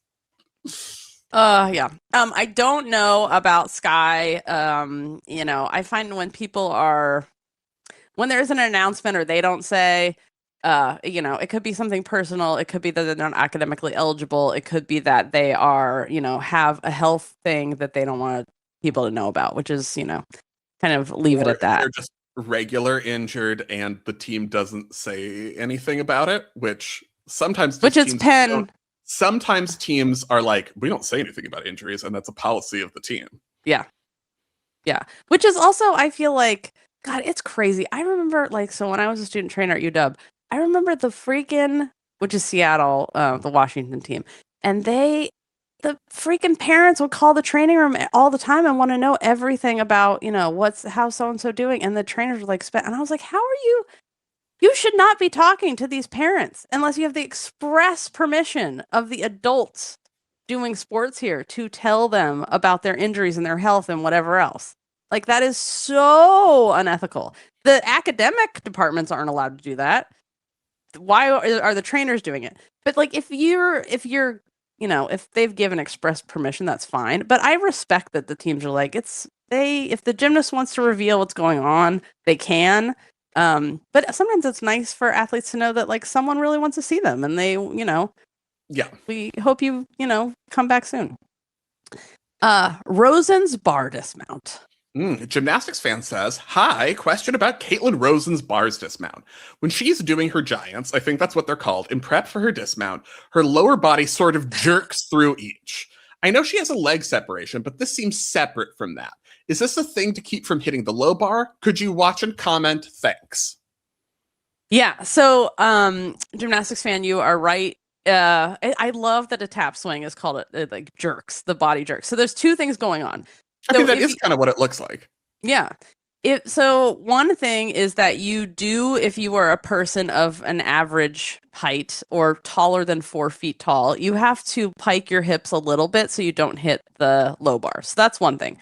Yeah. I don't know about Sky. I find when there's an announcement or they don't say, it could be something personal. It could be that they're not academically eligible. It could be that they are, have a health thing that they don't want people to know about, which is, kind of leave it at that. They're just regular injured and the team doesn't say anything about it, which sometimes is Penn. Sometimes teams are like, we don't say anything about injuries, and that's a policy of the team. Yeah. Yeah. Which is also, I feel like, God, it's crazy. I remember, so when I was a student trainer at UW, I remember which is Seattle, the Washington team, and the freaking parents would call the training room all the time and want to know everything about, how so-and-so doing, and the trainers were like, and I was like, how are you? You should not be talking to these parents unless you have the express permission of the adults doing sports here to tell them about their injuries and their health and whatever else. Like, that is so unethical. The academic departments aren't allowed to do that. Why are the trainers doing it? But if they've given express permission, that's fine. But I respect that the teams are like, if the gymnast wants to reveal what's going on, they can. But sometimes it's nice for athletes to know that someone really wants to see them, and they, we hope you, come back soon. Rosen's bar dismount. Gymnastics fan says, hi, question about Caitlin Rosen's bars dismount. When she's doing her giants, I think that's what they're called, in prep for her dismount, her lower body sort of jerks through each. I know she has a leg separation, but this seems separate from that. Is this a thing to keep from hitting the low bar? Could you watch and comment? Thanks. Yeah, so gymnastics fan, you are right. I love that a tap swing is called jerks, the body jerks. So there's two things going on. I mean, that is kind of what it looks like. Yeah. So one thing is that you do, if you are a person of an average height or taller than 4 feet tall, you have to pike your hips a little bit so you don't hit the low bar. So that's one thing.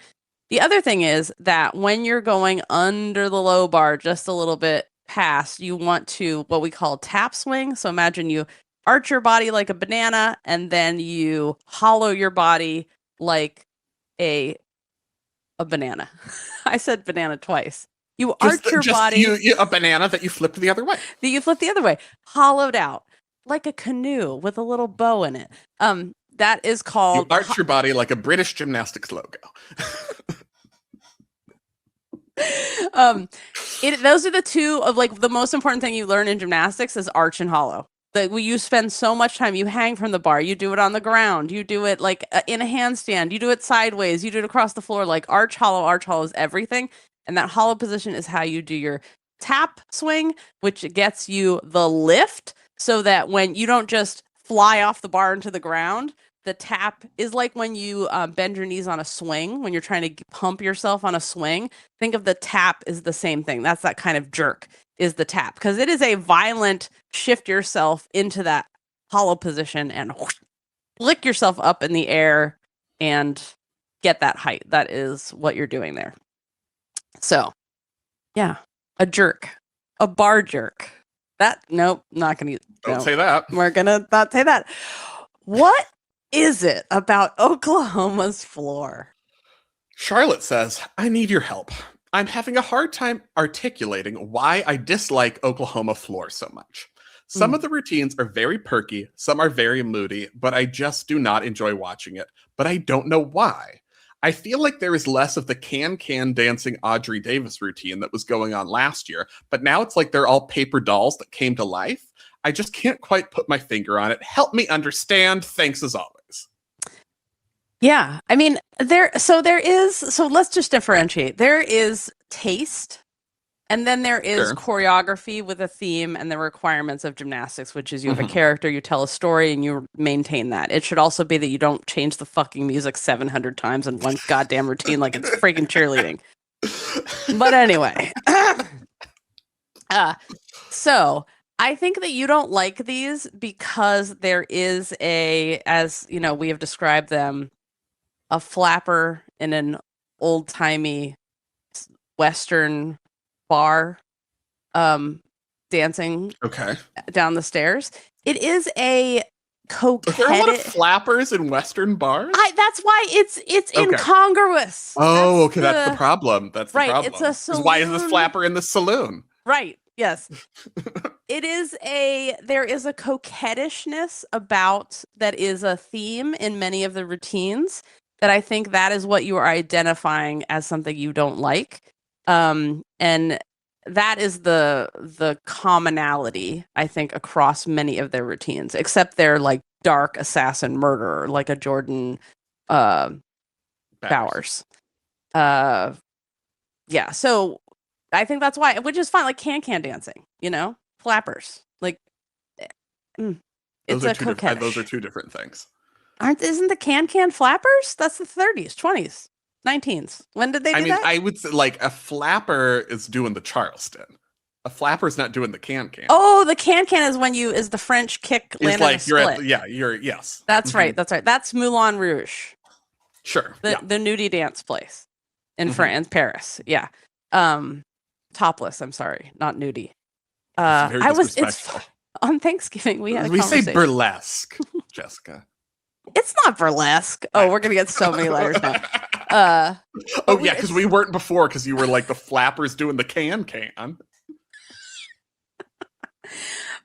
The other thing is that when you're going under the low bar just a little bit past, you want to what we call tap swing. So imagine you arch your body like a banana and then you hollow your body like a banana. I said banana twice. You arch your body. A banana that you flip the other way. That you flip the other way. Hollowed out. Like a canoe with a little bow in it. That is called... You arch your body like a British gymnastics logo. Those are the two of the most important thing you learn in gymnastics is arch and hollow. You spend so much time, you hang from the bar, you do it on the ground, you do it in a handstand, you do it sideways, you do it across the floor, arch, hollow is everything. And that hollow position is how you do your tap swing, which gets you the lift so that when you don't just fly off the bar into the ground, the tap is like when you bend your knees on a swing, when you're trying to pump yourself on a swing. Think of the tap as the same thing. That's that kind of jerk is the tap, because it is a violent shift yourself into that hollow position and flick yourself up in the air and get that height. That is what you're doing there. So, yeah, a jerk, a bar jerk. Nope, not going to. Don't say that. We're going to not say that. What is it about Oklahoma's floor? Charlotte says, I need your help. I'm having a hard time articulating why I dislike Oklahoma floor so much. Some of the routines are very perky, some are very moody, but I just do not enjoy watching it. But I don't know why. I feel like there is less of the can-can dancing Audrey Davis routine that was going on last year, but now it's like they're all paper dolls that came to life. I just can't quite put my finger on it. Help me understand. Thanks as always. Yeah, I mean, so let's just differentiate. There is taste And then there is Sure. choreography with a theme and the requirements of gymnastics, which is you have a Mhm. character, you tell a story, and you maintain that. It should also be that you don't change the fucking music 700 times in one goddamn routine like it's freaking cheerleading. But anyway. So I think that you don't like these because there is as you know, we have described them, a flapper in an old-timey Western bar dancing Okay. down the stairs. It is a Are there a lot of coquette. flappers in Western bars? That's why it's Okay. incongruous. Oh, okay. That's the problem. That's the right. problem. It's a 'Cause why is this saloon. flapper in the saloon? Right. Yes. There is a coquettishness about that is a theme in many of the routines that I think that is what you are identifying as something you don't like. And that is the commonality, I think, across many of their routines, except they're like dark assassin murderer, like a Jordan Bowers. Yeah, so I think that's why, which is fine, like can dancing, flappers. Like it's a coquettish. Those are two different things. Isn't the can flappers? That's the 30s, 20s, 19s. When did they do that? I would say like a flapper is doing the Charleston. A flapper's not doing the can. Oh, the can is the French kick It's landed like a split. yes. That's right. That's right. That's Moulin Rouge. Sure. The nudie dance place in France, Paris. Yeah. Topless, I'm sorry, not nudie. It's on Thanksgiving we had a conversation. Say burlesque, Jessica. It's not burlesque. Oh, we're gonna get so many letters now. Because we weren't before because you were like the flappers doing the can.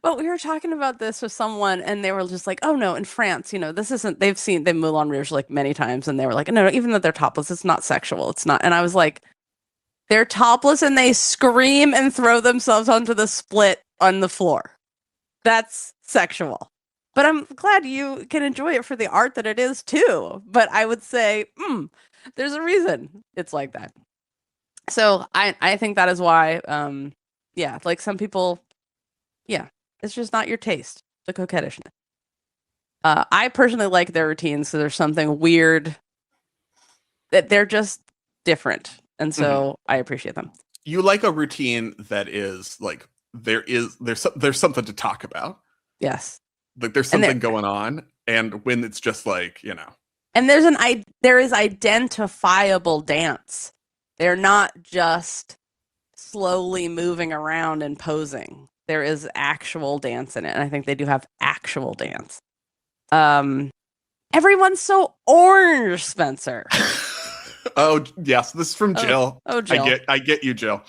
But we were talking about this with someone, and they were just like, "Oh no, in France, this isn't." They've seen the Moulin Rouge like many times, and they were like, "No, even though they're topless, it's not sexual. It's not." And I was like, "They're topless, and they scream and throw themselves onto the split on the floor. That's sexual." But I'm glad you can enjoy it for the art that it is too. But I would say, there's a reason it's like that. So I think that is why, like some people, it's just not your taste, the coquettishness. I personally like their routines, so there's something weird that they're just different. And so I appreciate them. You like a routine that is like, there's something to talk about. Yes. Like there's something going on, and when it's just like, and there is identifiable dance. They're not just slowly moving around and posing. There is actual dance in it, and I think they do have actual dance. Everyone's so orange, Spencer. Oh yes, this is from Jill. Oh, Jill. I get you, Jill.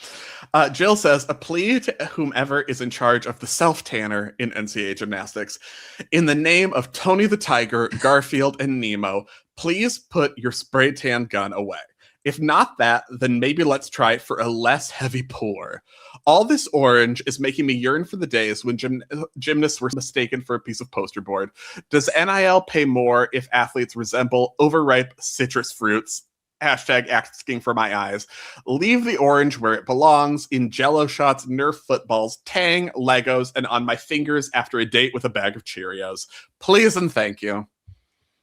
Jill says, a plea to whomever is in charge of the self-tanner in NCAA Gymnastics. In the name of Tony the Tiger, Garfield, and Nemo, please put your spray tan gun away. If not that, then maybe let's try it for a less heavy pour. All this orange is making me yearn for the days when gymnasts were mistaken for a piece of poster board. Does NIL pay more if athletes resemble overripe citrus fruits? Hashtag asking for my eyes. Leave the orange where it belongs, in Jello shots, Nerf footballs, Tang, Legos, and on my fingers after a date with a bag of Cheerios. Please and thank you.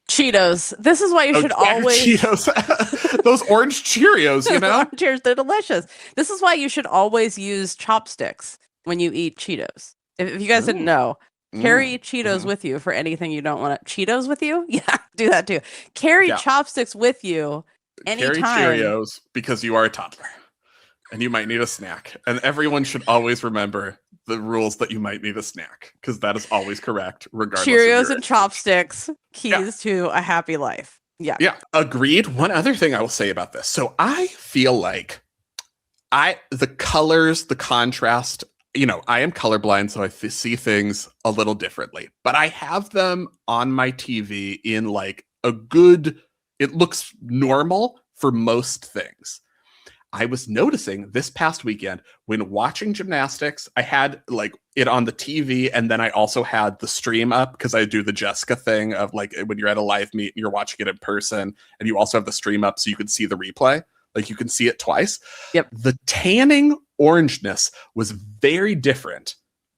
Cheetos. This is why you should always... Cheetos. Those orange Cheerios, Cheers, they're delicious. This is why you should always use chopsticks when you eat Cheetos. If you guys didn't know, carry Cheetos with you for anything you don't want to... Cheetos with you? Yeah, do that too. Carry chopsticks with you anytime. Carry Cheerios because you are a toddler and you might need a snack. And everyone should always remember the rules that you might need a snack, because that is always correct, regardless. Cheerios and chopsticks, keys to a happy life. Yeah. Yeah. Agreed. One other thing I will say about this. So I feel like the colors, the contrast, I am colorblind, so I see things a little differently, but I have them on my TV in like it looks normal for most things. I was noticing this past weekend when watching gymnastics, I had like it on the TV, and then I also had the stream up because I do the Jessica thing of like when you're at a live meet and you're watching it in person, and you also have the stream up so you can see the replay. Like you can see it twice. Yep. The tanning orangeness was very different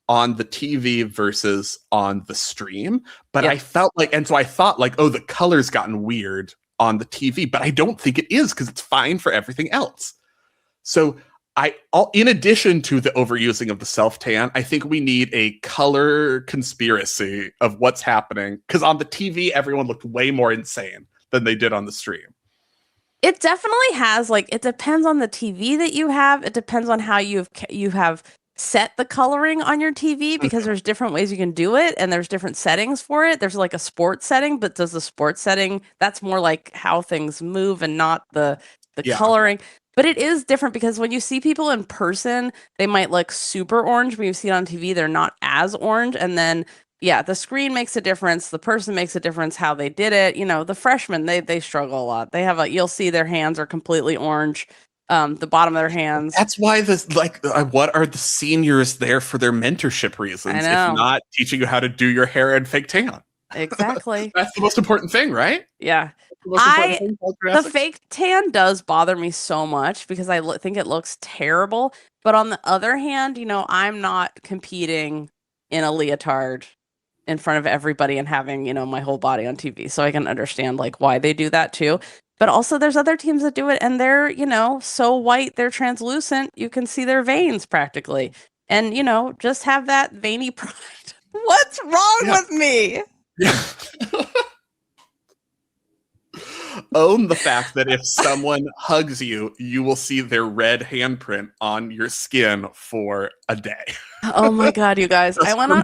on the TV versus on the stream. But Yep. I felt like, and so I thought like, oh, the color's gotten weird on the TV, but I don't think it is because it's fine for everything else. So in addition to the overusing of the self tan, I think we need a color conspiracy of what's happening because on the TV, everyone looked way more insane than they did on the stream. It definitely has, like, it depends on the TV that you have. It depends on how you have set the coloring on your TV because there's different ways you can do it and there's different settings for it. There's like a sports setting, but does the sports setting, that's more like how things move and not the coloring. But it is different because when you see people in person, they might look super orange. When you see it on TV, they're not as orange. And then, yeah, the screen makes a difference. The person makes a difference how they did it. You know, the freshmen, they struggle a lot. They have you'll see their hands are completely orange. The bottom of their hands. That's why what are the seniors there for their mentorship reasons, if not teaching you how to do your hair and fake tan? Exactly. That's the most important thing, right? Yeah. The fake tan does bother me so much because I think it looks terrible. But on the other hand, you know, I'm not competing in a leotard in front of everybody and having, you know, my whole body on TV. So I can understand like why they do that too. But also there's other teams that do it and they're, you know, so white, they're translucent. You can see their veins practically. And, you know, just have that veiny pride. What's wrong with me? Yeah. Own the fact that if someone hugs you, you will see their red handprint on your skin for a day. Oh my God, you guys. I went on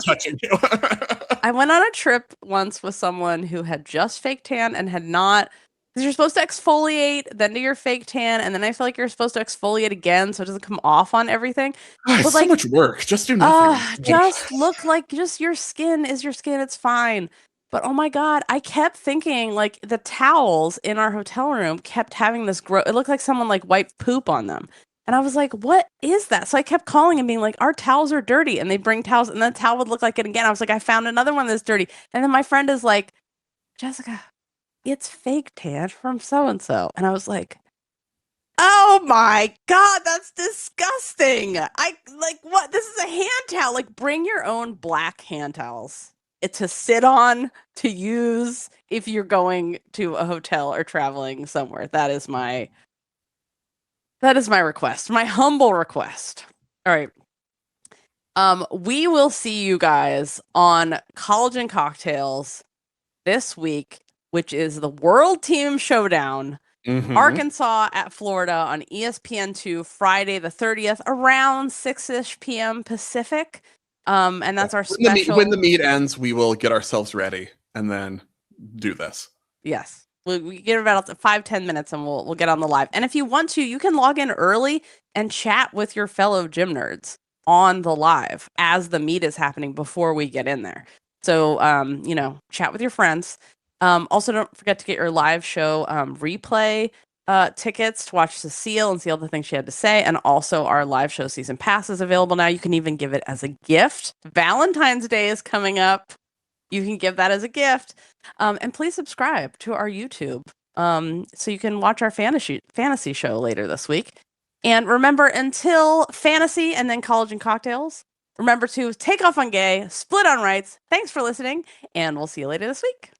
a trip once with someone who had just fake tan and had not, because you're supposed to exfoliate, then do your fake tan, and then I feel like you're supposed to exfoliate again so it doesn't come off on everything. Oh, it's so much work. Just do nothing. Just look like just your skin is your skin. It's fine. But oh my God, I kept thinking like the towels in our hotel room kept having this it looked like someone like wiped poop on them. And I was like, what is that? So I kept calling and being like, our towels are dirty. And they bring towels and the towel would look like it again. I was like, I found another one that's dirty. And then my friend is like, Jessica, it's fake tan from so-and-so. And I was like, oh my God, that's disgusting. What? This is a hand towel. Like, bring your own black hand towels to sit on, to use if you're going to a hotel or traveling somewhere. That is my request, my humble request. All right. We will see you guys on College and Cocktails this week, which is the World Team Showdown. Mm-hmm. Arkansas at Florida on ESPN2 Friday the 30th around 6-ish p.m. Pacific. And that's our special. When the meet ends, we will get ourselves ready and then do this. Yes. We get about 5-10 minutes and we'll get on the live. And if you want to, you can log in early and chat with your fellow gym nerds on the live as the meet is happening before we get in there. So, you know, chat with your friends. Also, don't forget to get your live show replay tickets to watch Cecile and see all the things she had to say. And also our live show season pass is available now. You can even give it as a gift. Valentine's Day is coming up. You can give that as a gift. And please subscribe to our YouTube so you can watch our fantasy show later this week. And remember, until fantasy and then college and cocktails, remember to take off on gay, split on rights. Thanks for listening, and we'll see you later this week.